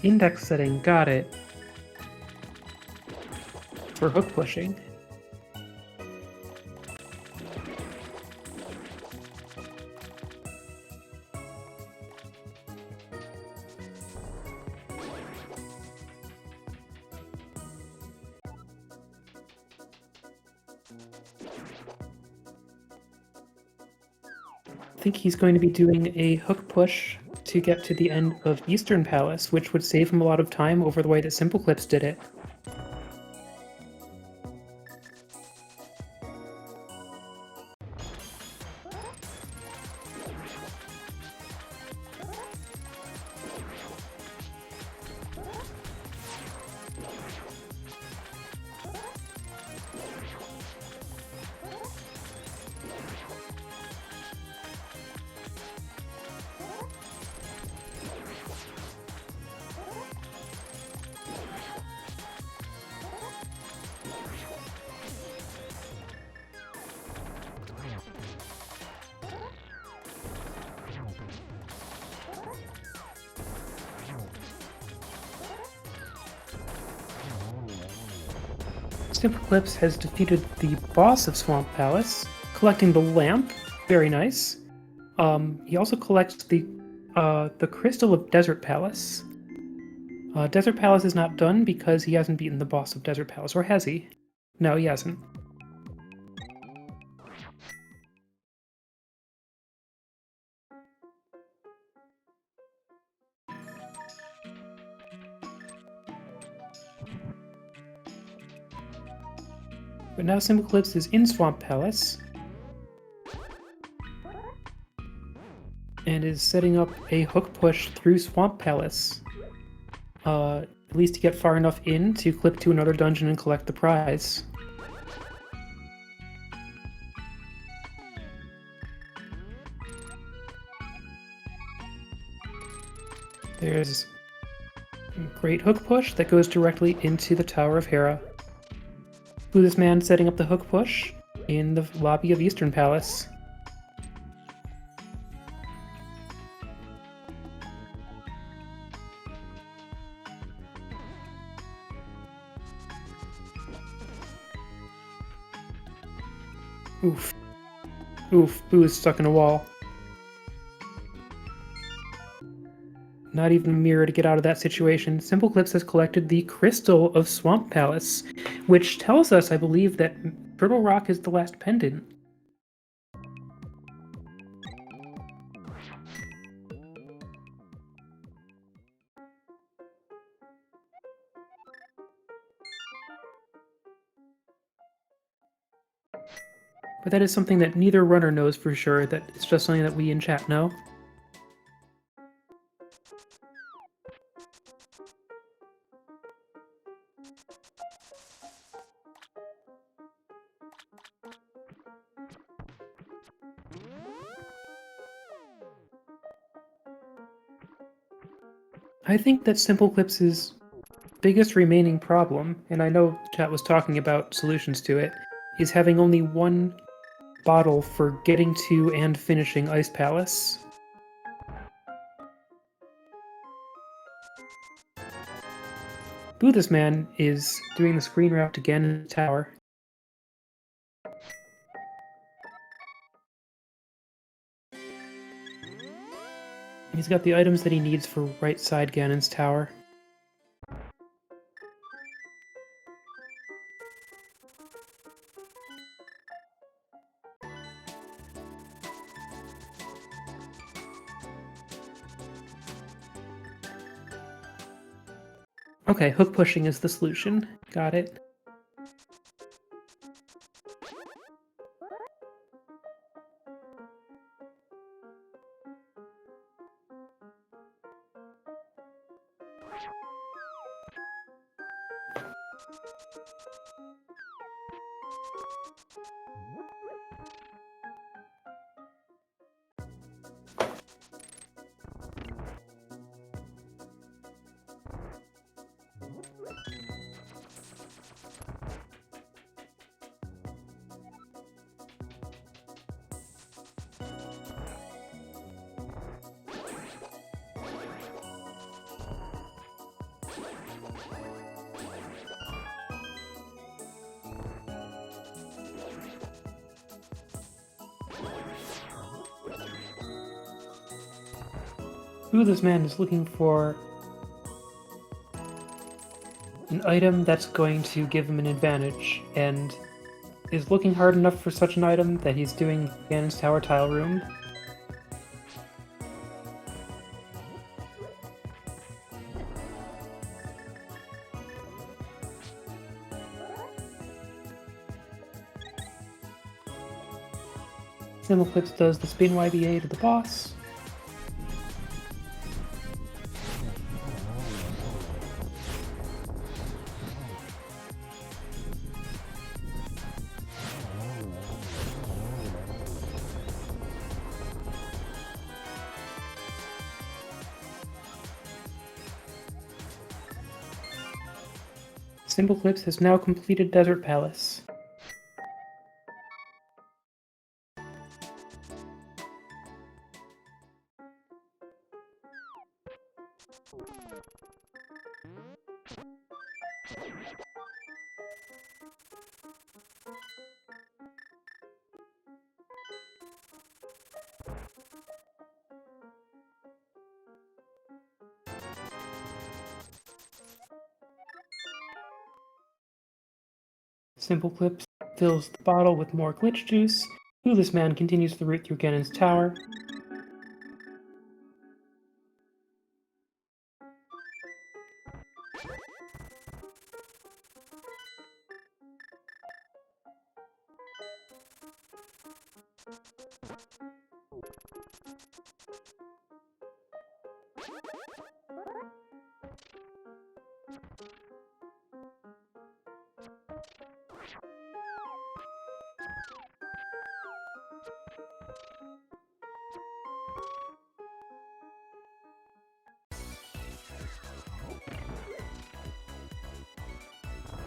Speaker 1: Index setting, got it. For hook pushing. I think he's going to be doing a hook push to get to the end of Eastern Palace, which would save him a lot of time over the way that SimpleClips did it. SimpleClips has defeated the boss of Swamp Palace, collecting the lamp. Very nice. He also collects the crystal of Desert Palace. Desert Palace is not done because he hasn't beaten the boss of Desert Palace, or has he? No, he hasn't. But now SimpleClips is in Swamp Palace and is setting up a hook push through Swamp Palace. At least to get far enough in to clip to another dungeon and collect the prize. There's a great hook push that goes directly into the Tower of Hera. Who this man setting up the hook push in the lobby of Eastern Palace. Oof. Oof, Boo is stuck in a wall. Not even a mirror to get out of that situation. SimpleClips has collected the Crystal of Swamp Palace, which tells us, I believe, that Turtle Rock is the last pendant. But that is something that neither runner knows for sure, that it's just something that we in chat know. I think that SimpleClips' biggest remaining problem, and I know chat was talking about solutions to it, is having only one bottle for getting to and finishing Ice Palace. Boo this man is doing the screen route again in the tower. He's got the items that he needs for right side Ganon's tower. Okay, hook pushing is the solution. Got it. Boothisman is looking for an item that's going to give him an advantage, and is looking hard enough for such an item that he's doing Ganon's Tower Tile Room. SimpleClips does the spin YBA to the boss. SimpleClips has now completed Desert Palace. SimpleClips fills the bottle with more glitch juice. Boothisman continues the route through Ganon's Tower.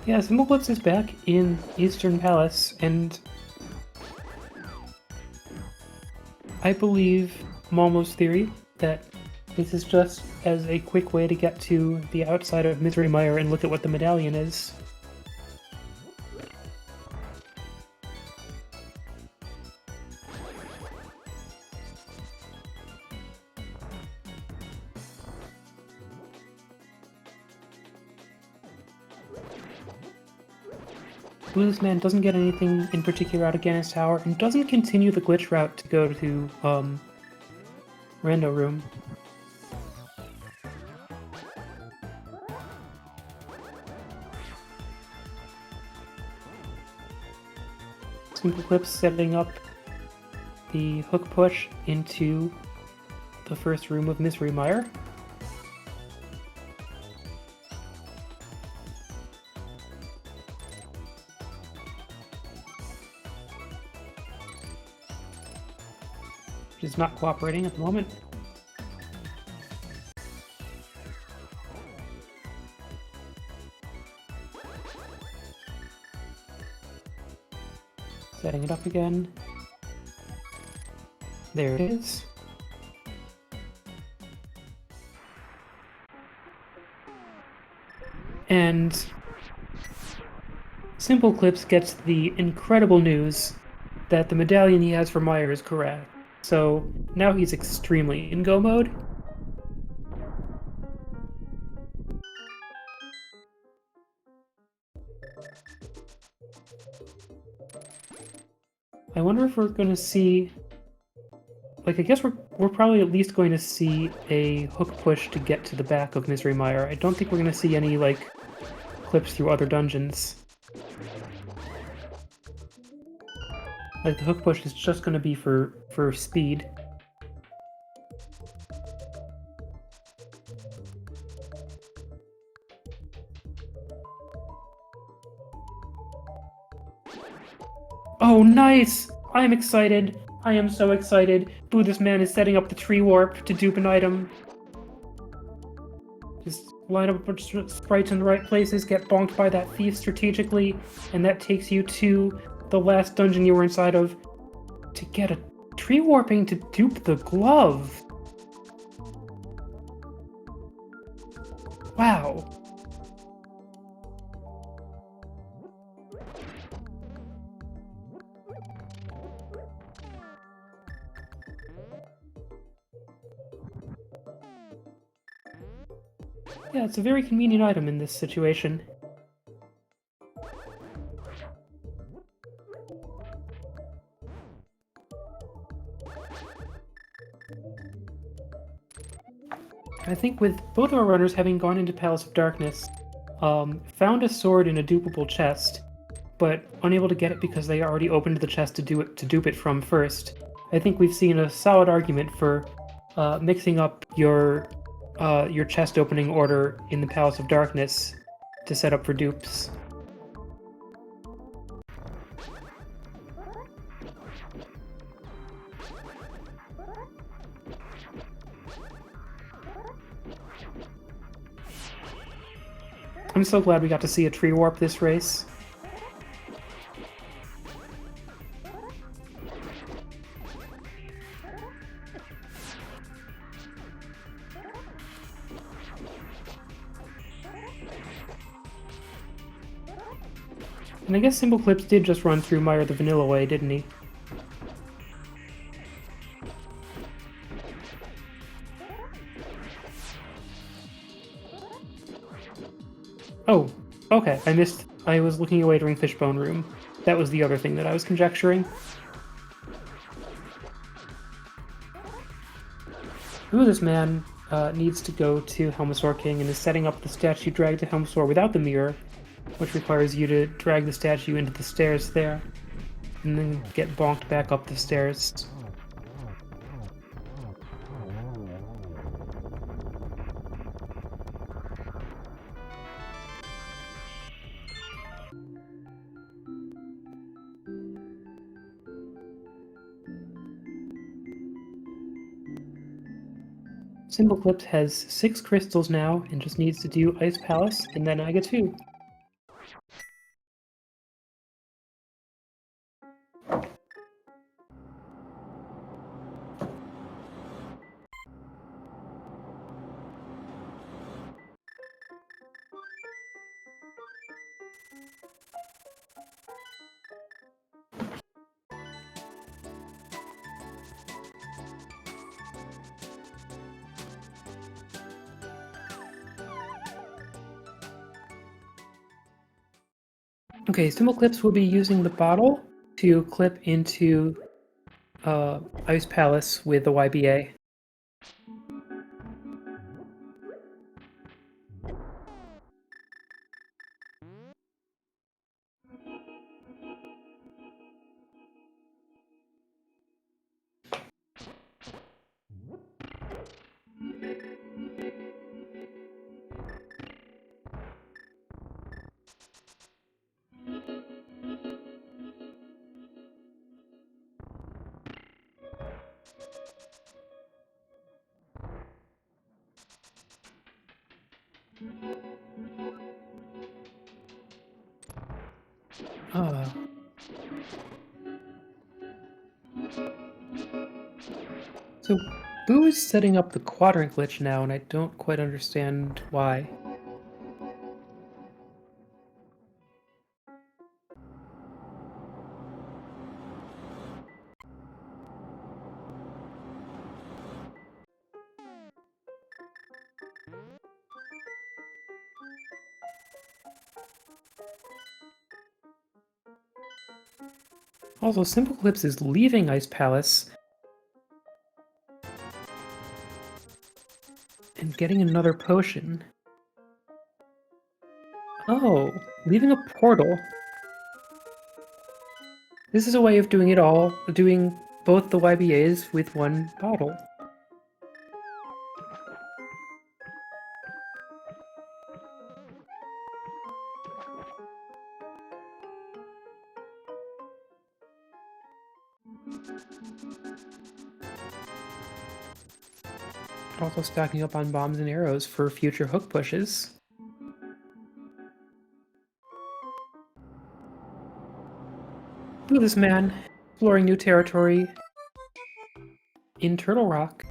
Speaker 1: Yeah, SimpleClips is back in Eastern Palace, and I believe Momo's theory that this is just as a quick way to get to the outside of Misery Mire and look at what the medallion is. Boothisman doesn't get anything in particular out of Ganon's Tower, and doesn't continue the glitch route to go to, Rando Room. SimpleClips setting up the hook push into the first room of Misery Mire. Which is not cooperating at the moment. Setting it up again. There it is. And SimpleClips gets the incredible news that the medallion he has for Mire is correct. So now he's extremely in go mode. I wonder if we're going to see... Like, I guess we're probably at least going to see a hook push to get to the back of Misery Mire. I don't think we're going to see any, like, clips through other dungeons. Like, the hook push is just going to be for speed. Oh, nice! I am excited. I am so excited. Boothisman is setting up the tree warp to dupe an item. Just line up a bunch of sprites in the right places, get bonked by that thief strategically, and that takes you to the last dungeon you were inside of to get a tree warping to dupe the glove. Wow. Yeah, it's a very convenient item in this situation. I think with both our runners having gone into Palace of Darkness, found a sword in a dupable chest, but unable to get it because they already opened the chest to dupe it from first. I think we've seen a solid argument for mixing up your chest opening order in the Palace of Darkness to set up for dupes. I'm so glad we got to see a tree warp this race. And I guess SimpleClips did just run through Meyer the vanilla way, didn't he? Oh, okay, I was looking away during Fishbone Room. That was the other thing that I was conjecturing. Ooh, this man needs to go to Helmasaur King and is setting up the statue drag to Helmasaur without the mirror, which requires you to drag the statue into the stairs there, and then get bonked back up the stairs. SimpleClips has 6 crystals now and just needs to do Ice Palace, and then I get 2. Okay, SimpleClips will be using the bottle to clip into Ice Palace with the YBA. So, Boo is setting up the quadrant glitch now, and I don't quite understand why. Also, SimpleClips is leaving Ice Palace and getting another potion. Oh, leaving a portal. This is a way of doing it all, doing both the YBAs with one bottle. Also stacking up on bombs and arrows for future hook pushes. Look at this man, exploring new territory in Turtle Rock.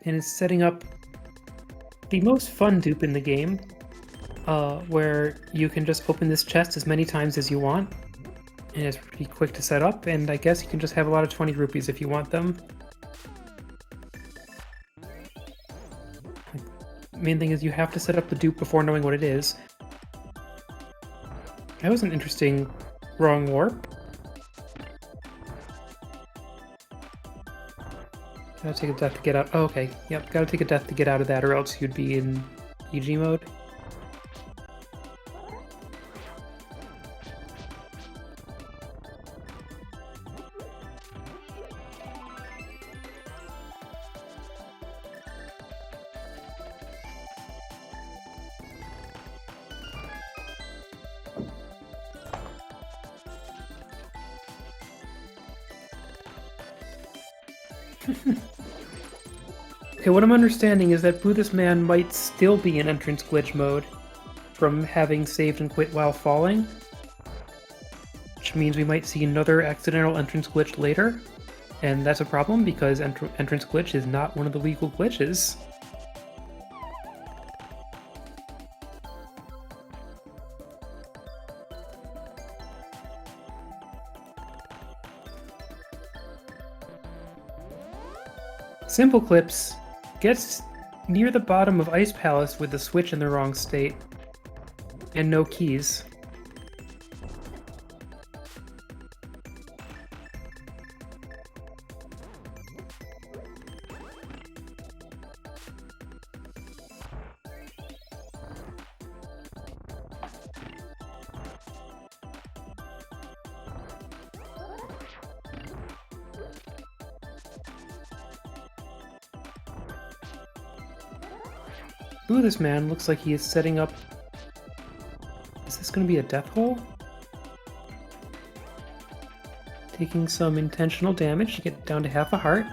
Speaker 1: And is setting up the most fun dupe in the game, where you can just open this chest as many times as you want. And it's pretty quick to set up, and I guess you can just have a lot of 20 rupees if you want them. Main thing is you have to set up the dupe before knowing what it is. That was an interesting wrong warp. Gotta take a death to get out. Oh, okay. Yep, gotta take a death to get out of that, or else you'd be in EG mode. Okay, what I'm understanding is that boothisman might still be in entrance glitch mode from having saved and quit while falling, which means we might see another accidental entrance glitch later, and that's a problem because entrance glitch is not one of the legal glitches. SimpleClips gets near the bottom of Ice Palace with the switch in the wrong state, and no keys. Ooh, this man looks like he is setting up... Is this going to be a death hole? Taking some intentional damage to get down to half a heart.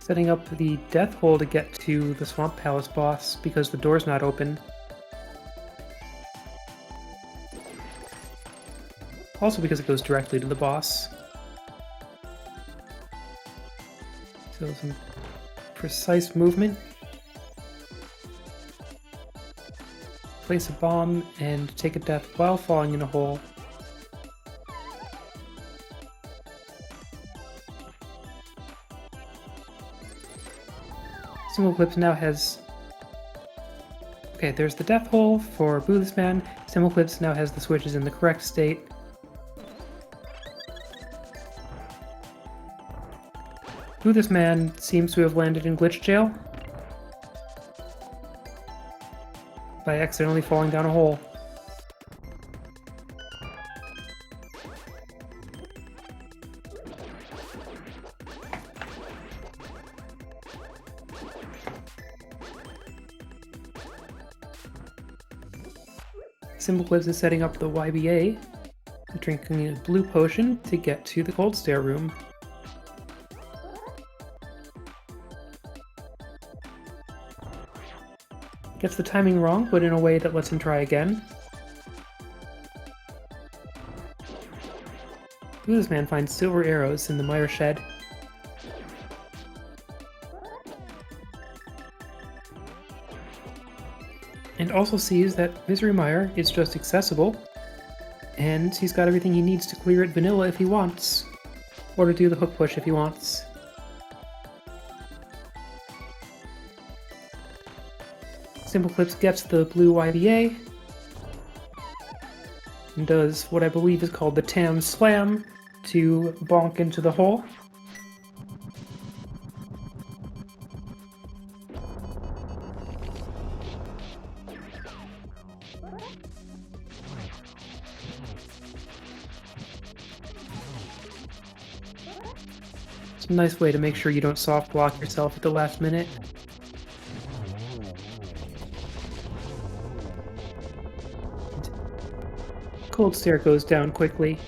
Speaker 1: Setting up the death hole to get to the Swamp Palace boss because the door's not open. Also because it goes directly to the boss. So some precise movement. Place a bomb and take a death while falling in a hole. SimpleClips now has... Okay, there's the death hole for boothisman. SimpleClips now has the switches in the correct state. boothisman seems to have landed in glitch jail by accidentally falling down a hole. SimpleClips is setting up the YBA, drinking a blue potion to get to the cold stair room. Gets the timing wrong, but in a way that lets him try again. Ooh, this man finds silver arrows in the mire shed. And also sees that Misery Mire is just accessible, and he's got everything he needs to clear it vanilla if he wants, or to do the hook push if he wants. SimpleClips gets the blue YBA, and does what I believe is called the Tam Slam to bonk into the hole. It's a nice way to make sure you don't soft block yourself at the last minute. Cold Stair goes down quickly.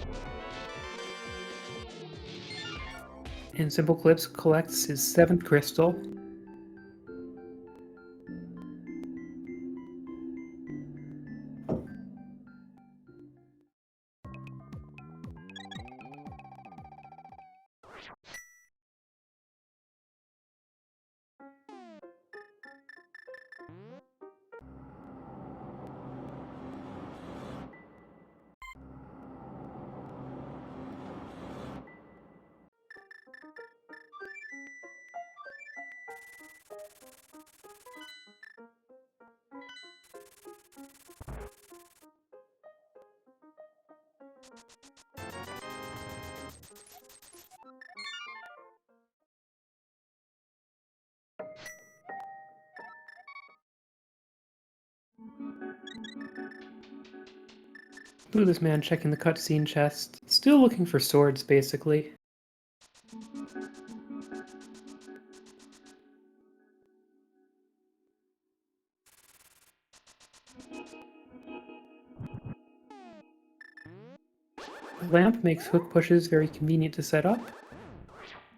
Speaker 1: And SimpleClips collects his 7th crystal. Boothisman checking the cutscene chest. Still looking for swords, basically. The lamp makes hook pushes very convenient to set up.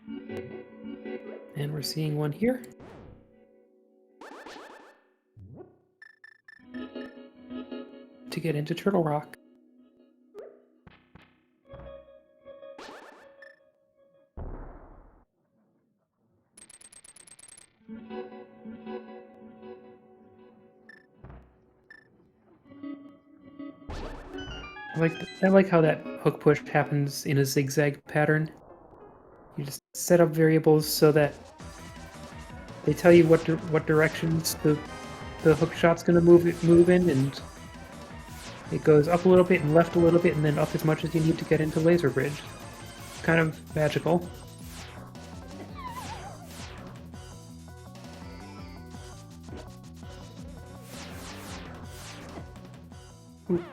Speaker 1: And we're seeing one here. To get into Turtle Rock. I like how that hook push happens in a zigzag pattern. You just set up variables so that they tell you what directions the hook shot's gonna move in, and it goes up a little bit and left a little bit, and then up as much as you need to get into Laser Bridge. Kind of magical. Ooh.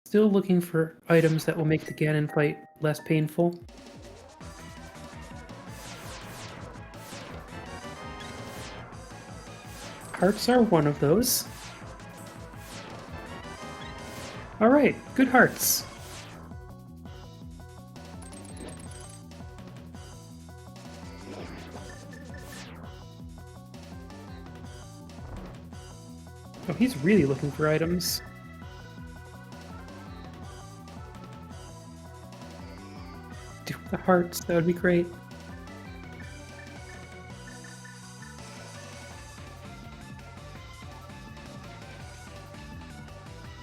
Speaker 1: Still looking for items that will make the Ganon fight less painful. Hearts are one of those. Alright, good hearts. Oh, he's really looking for items. Do the hearts, that would be great.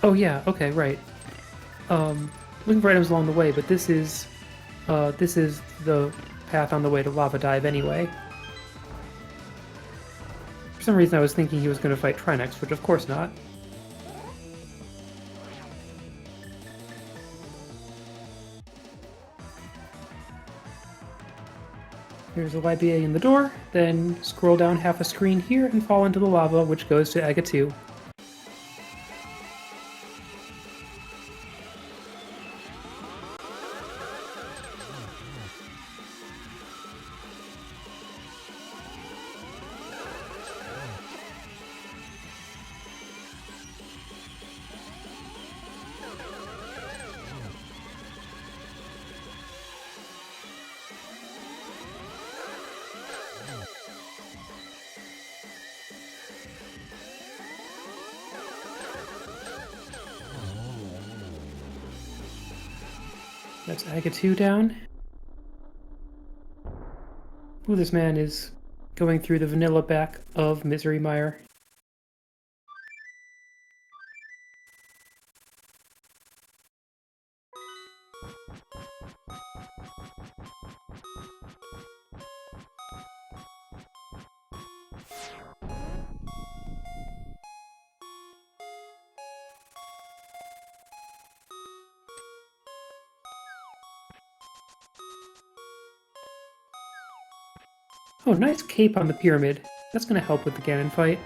Speaker 1: Oh yeah, okay, right. Looking for items along the way, but this is the path on the way to Lava Dive anyway. For some reason I was thinking he was going to fight Trinex, which of course not. There's a YBA in the door, then scroll down half a screen here and fall into the lava, which goes to Aga 2. That's Aga 2 down. Ooh, this man is going through the vanilla back of Misery Mire. Oh, nice cape on the pyramid. That's gonna help with the Ganon fight.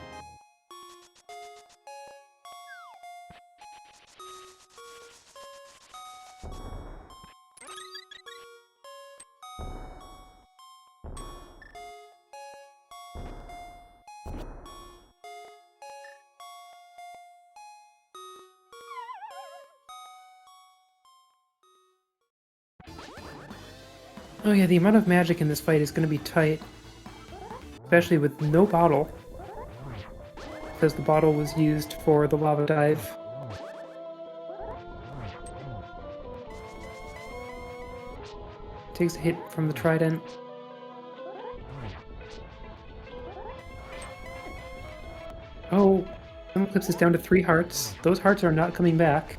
Speaker 1: Oh yeah, the amount of magic in this fight is gonna be tight. Especially with no bottle. Because the bottle was used for the lava dive. Takes a hit from the trident. Oh, SimpleClips is down to 3 hearts. Those hearts are not coming back.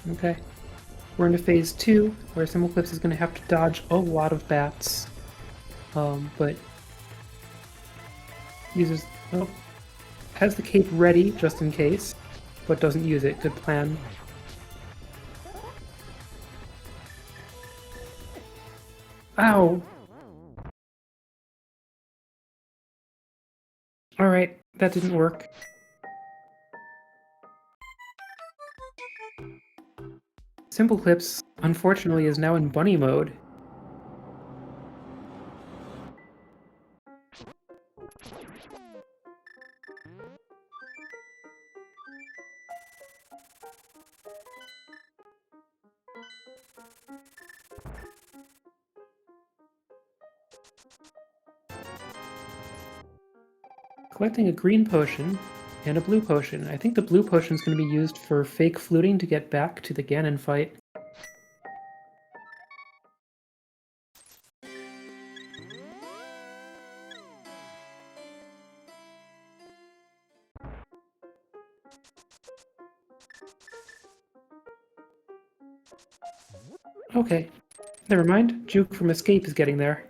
Speaker 1: Okay. We're into phase 2, where SimpleClips is going to have to dodge a lot of bats. But uses... Oh, has the cape ready, just in case. but doesn't use it. Good plan. Ow! Alright, that didn't work. SimpleClips, unfortunately, is now in bunny mode. Collecting a green potion and a blue potion. I think the blue potion is going to be used for fake fluting to get back to the Ganon fight. Okay, never mind. Juke from Escape is getting there.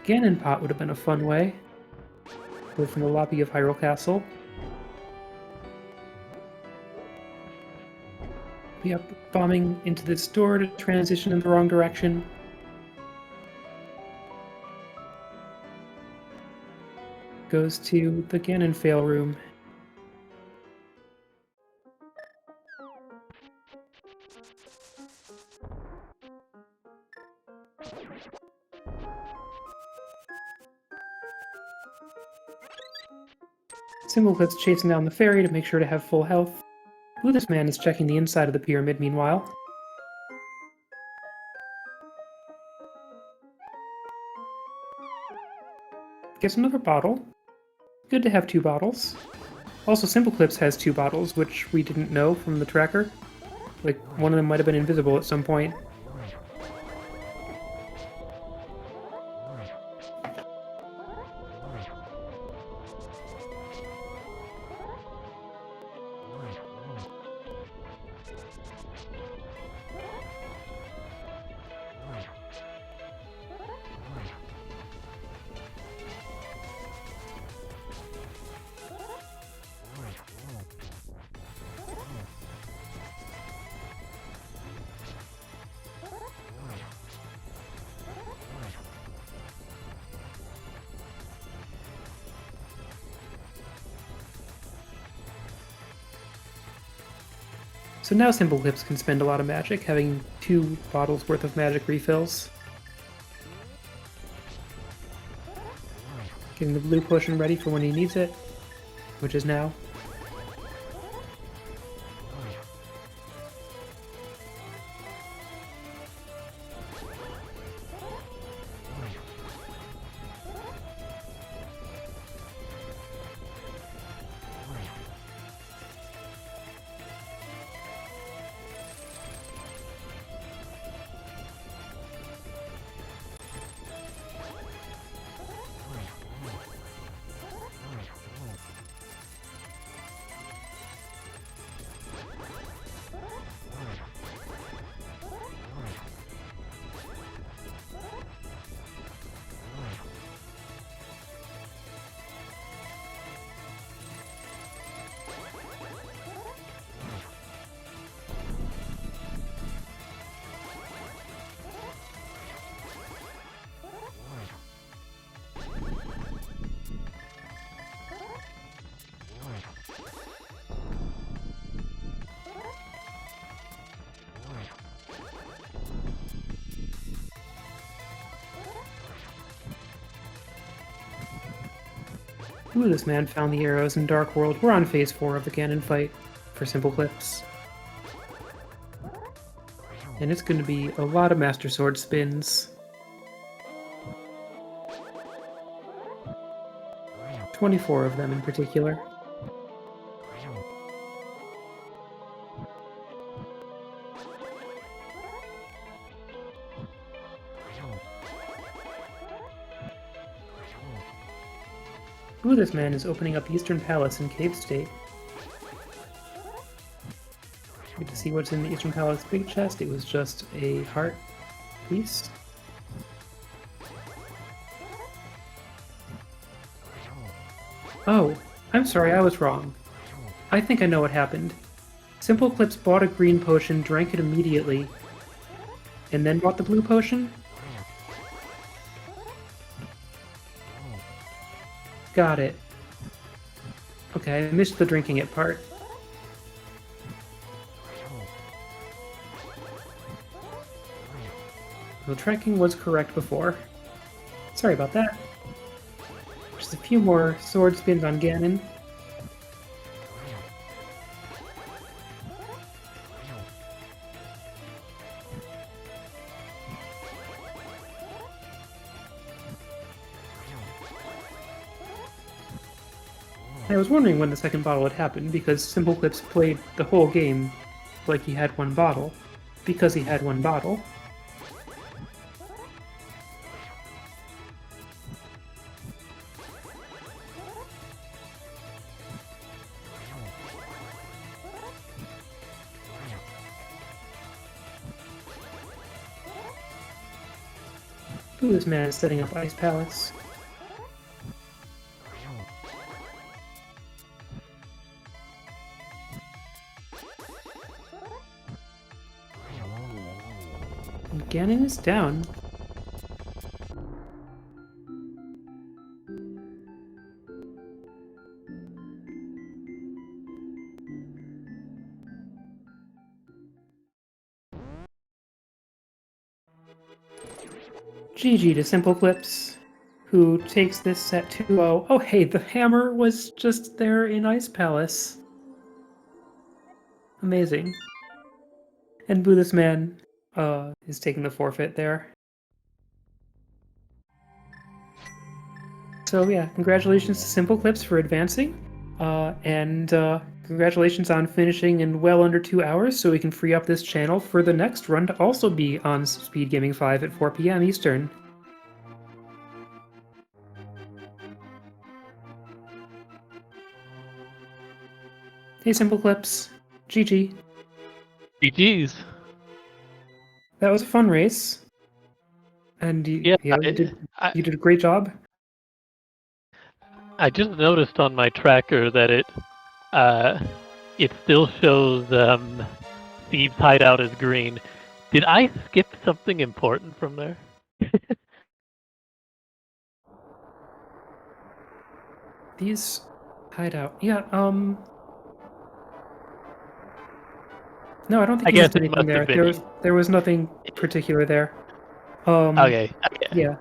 Speaker 1: Ganon Pot would have been a fun way. Go from the lobby of Hyrule Castle. Yep, bombing into this door to transition in the wrong direction. Goes to the Ganon fail room. SimpleClips chasing down the fairy to make sure to have full health. Boothisman is checking the inside of the pyramid meanwhile. Gets another bottle. Good to have 2 bottles. Also, SimpleClips has 2 bottles, which we didn't know from the tracker. Like, one of them might have been invisible at some point. So now SimpleClips can spend a lot of magic, having 2 bottles worth of magic refills. Getting the blue potion ready for when he needs it, which is now. Ooh, this man found the arrows in Dark World. We're on phase 4 of the Ganon fight for SimpleClips. And it's going to be a lot of Master Sword spins. 24 of them in particular. Ooh, this man is opening up Eastern Palace in Cave State. Get to see what's in the Eastern Palace big chest. It was just a heart piece. Oh, I'm sorry, I was wrong. I think I know what happened. SimpleClips bought a green potion, drank it immediately, and then bought the blue potion? Got it. Okay, I missed the drinking it part. The tracking was correct before. Sorry about that. Just a few more sword spins on Ganon. I was wondering when the second bottle had happened, because SimpleClips played the whole game like he had one bottle. Because he had one bottle. Ooh, this man is setting up Ice Palace. And Ganon is down. GG to SimpleClips, who takes this set 2-0. Oh hey, the hammer was just there in Ice Palace. Amazing. And boothisman is taking the forfeit there. So yeah, congratulations to SimpleClips for advancing, and congratulations on finishing in well under 2 hours, so we can free up this channel for the next run to also be on SpeedGaming 5 at 4 p.m. Eastern. Hey SimpleClips, GG.
Speaker 2: GG's.
Speaker 1: That was a fun race, and you did a great job.
Speaker 2: I just noticed on my tracker that it still shows Steve's hideout as green. Did I skip something important from there?
Speaker 1: These hideout, yeah. No, I don't think
Speaker 2: I
Speaker 1: you
Speaker 2: guess
Speaker 1: missed
Speaker 2: it
Speaker 1: anything
Speaker 2: must have
Speaker 1: there.
Speaker 2: been.
Speaker 1: There was nothing particular there.
Speaker 2: Okay.
Speaker 1: Yeah.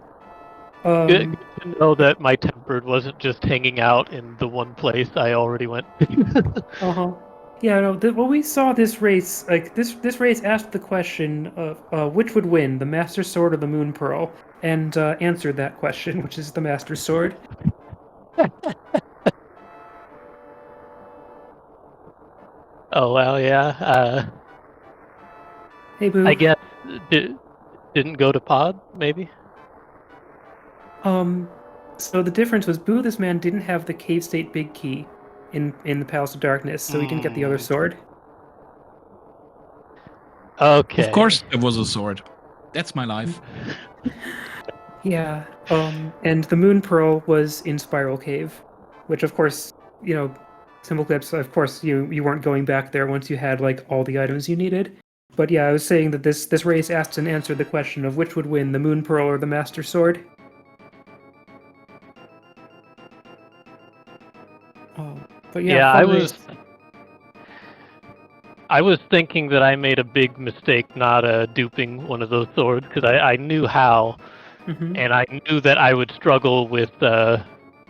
Speaker 2: Good to know that my tempered wasn't just hanging out in the one place I already went.
Speaker 1: Yeah, no. When we saw this race, like this race asked the question of which would win, the Master Sword or the Moon Pearl, and answered that question, which is the Master Sword.
Speaker 2: Oh well, yeah.
Speaker 1: Hey, Boo.
Speaker 2: I guess didn't go to pod, maybe.
Speaker 1: So the difference was boothisman didn't have the Cave State Big Key in the Palace of Darkness, so he didn't get the other sword.
Speaker 2: Okay.
Speaker 3: Of course there was a sword. That's my life.
Speaker 1: Yeah, and the Moon Pearl was in Spiral Cave, which of course, you know, SimpleClips, of course you weren't going back there once you had like all the items you needed. But yeah, I was saying that this race asked and answered the question of which would win, the Moon Pearl or the Master Sword. But yeah,
Speaker 2: I was thinking that I made a big mistake not duping one of those swords, because I knew how, and I knew that I would struggle with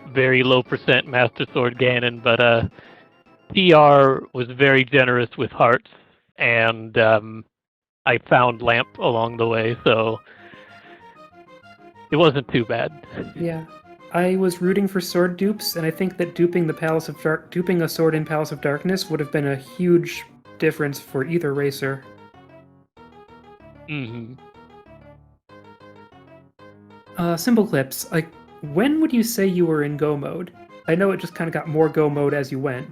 Speaker 2: very low percent Master Sword Ganon, but TR was very generous with hearts, and I found Lamp along the way, so it wasn't too bad.
Speaker 1: Yeah. I was rooting for sword dupes, and I think that duping a sword in Palace of Darkness would have been a huge difference for either racer. SimpleClips, like, when would you say you were in go mode? I know it just kind of got more go mode as you went.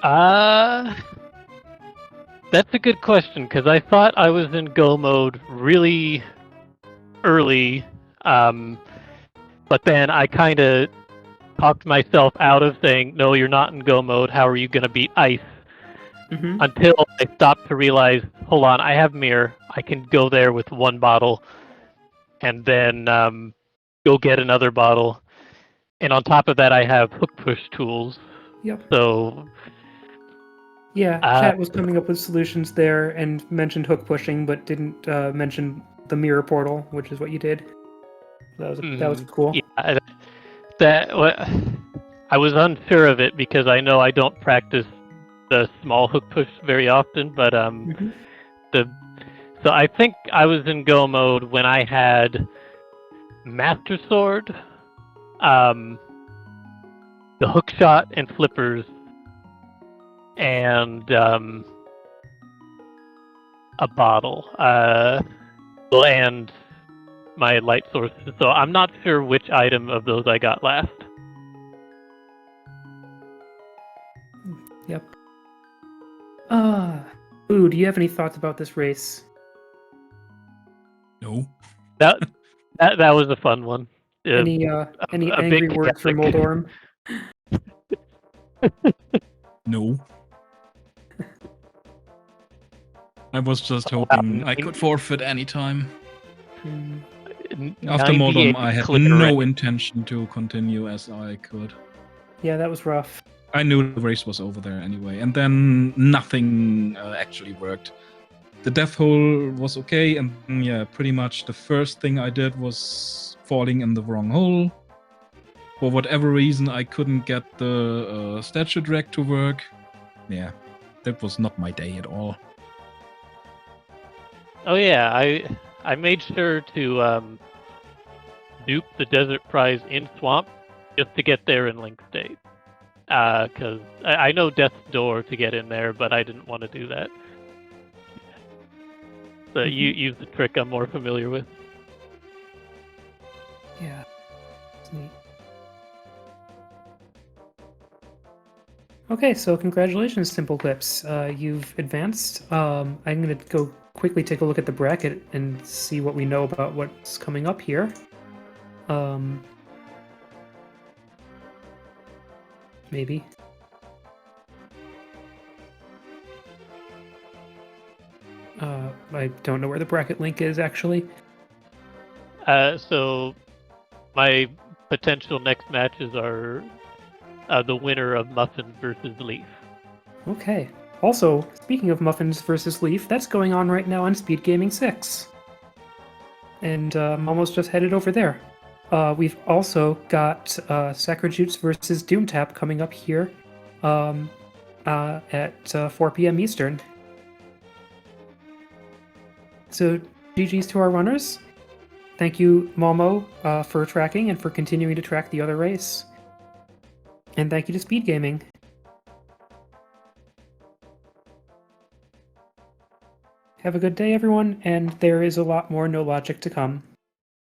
Speaker 2: That's a good question, because I thought I was in go mode really early, but then I kind of talked myself out of saying, no, you're not in go mode. How are you going to beat ice?
Speaker 1: Mm-hmm.
Speaker 2: Until I stopped to realize, hold on, I have mirror. I can go there with one bottle and then go get another bottle. And on top of that, I have hook push tools.
Speaker 1: Yep.
Speaker 2: So
Speaker 1: yeah, chat was coming up with solutions there and mentioned hook pushing, but didn't mention the mirror portal, which is what you did. That was cool.
Speaker 2: Yeah, I was unsure of it because I know I don't practice the small hook push very often, but so I think I was in go mode when I had Master Sword, the hook shot and flippers, and a bottle, and my light source. So I'm not sure which item of those I got last.
Speaker 1: Yep. Ooh, do you have any thoughts about this race?
Speaker 3: No.
Speaker 2: That was a fun one.
Speaker 1: Any angry words for Moldorm?
Speaker 3: No. I was just hoping I could forfeit any time. After Moldorm, I had no intention to continue as I could.
Speaker 1: Yeah, that was rough.
Speaker 3: I knew the race was over there anyway, and then nothing actually worked. The death hole was okay, and yeah, pretty much the first thing I did was falling in the wrong hole. For whatever reason, I couldn't get the statue drag to work. Yeah, that was not my day at all.
Speaker 2: Oh yeah, I made sure to dupe the desert prize in swamp just to get there in link state. Because I know Death's Door to get in there, but I didn't want to do that. So you use the trick I'm more familiar with.
Speaker 1: Yeah, it's neat. Okay, so congratulations, SimpleClips. You've advanced. I'm going to go quickly take a look at the bracket and see what we know about what's coming up here. Maybe. I don't know where the bracket link is, actually.
Speaker 2: So my potential next matches are the winner of Muffin versus Leaf.
Speaker 1: Okay. Also, speaking of Muffins versus Leaf, that's going on right now on SpeedGaming 6. And I'm almost just headed over there. We've also got Sacrajutes versus Doomtap coming up here at 4 p.m. Eastern. So, GG's to our runners. Thank you, Momo, for tracking and for continuing to track the other race. And thank you to SpeedGaming. Have a good day, everyone, and there is a lot more No Logic to come.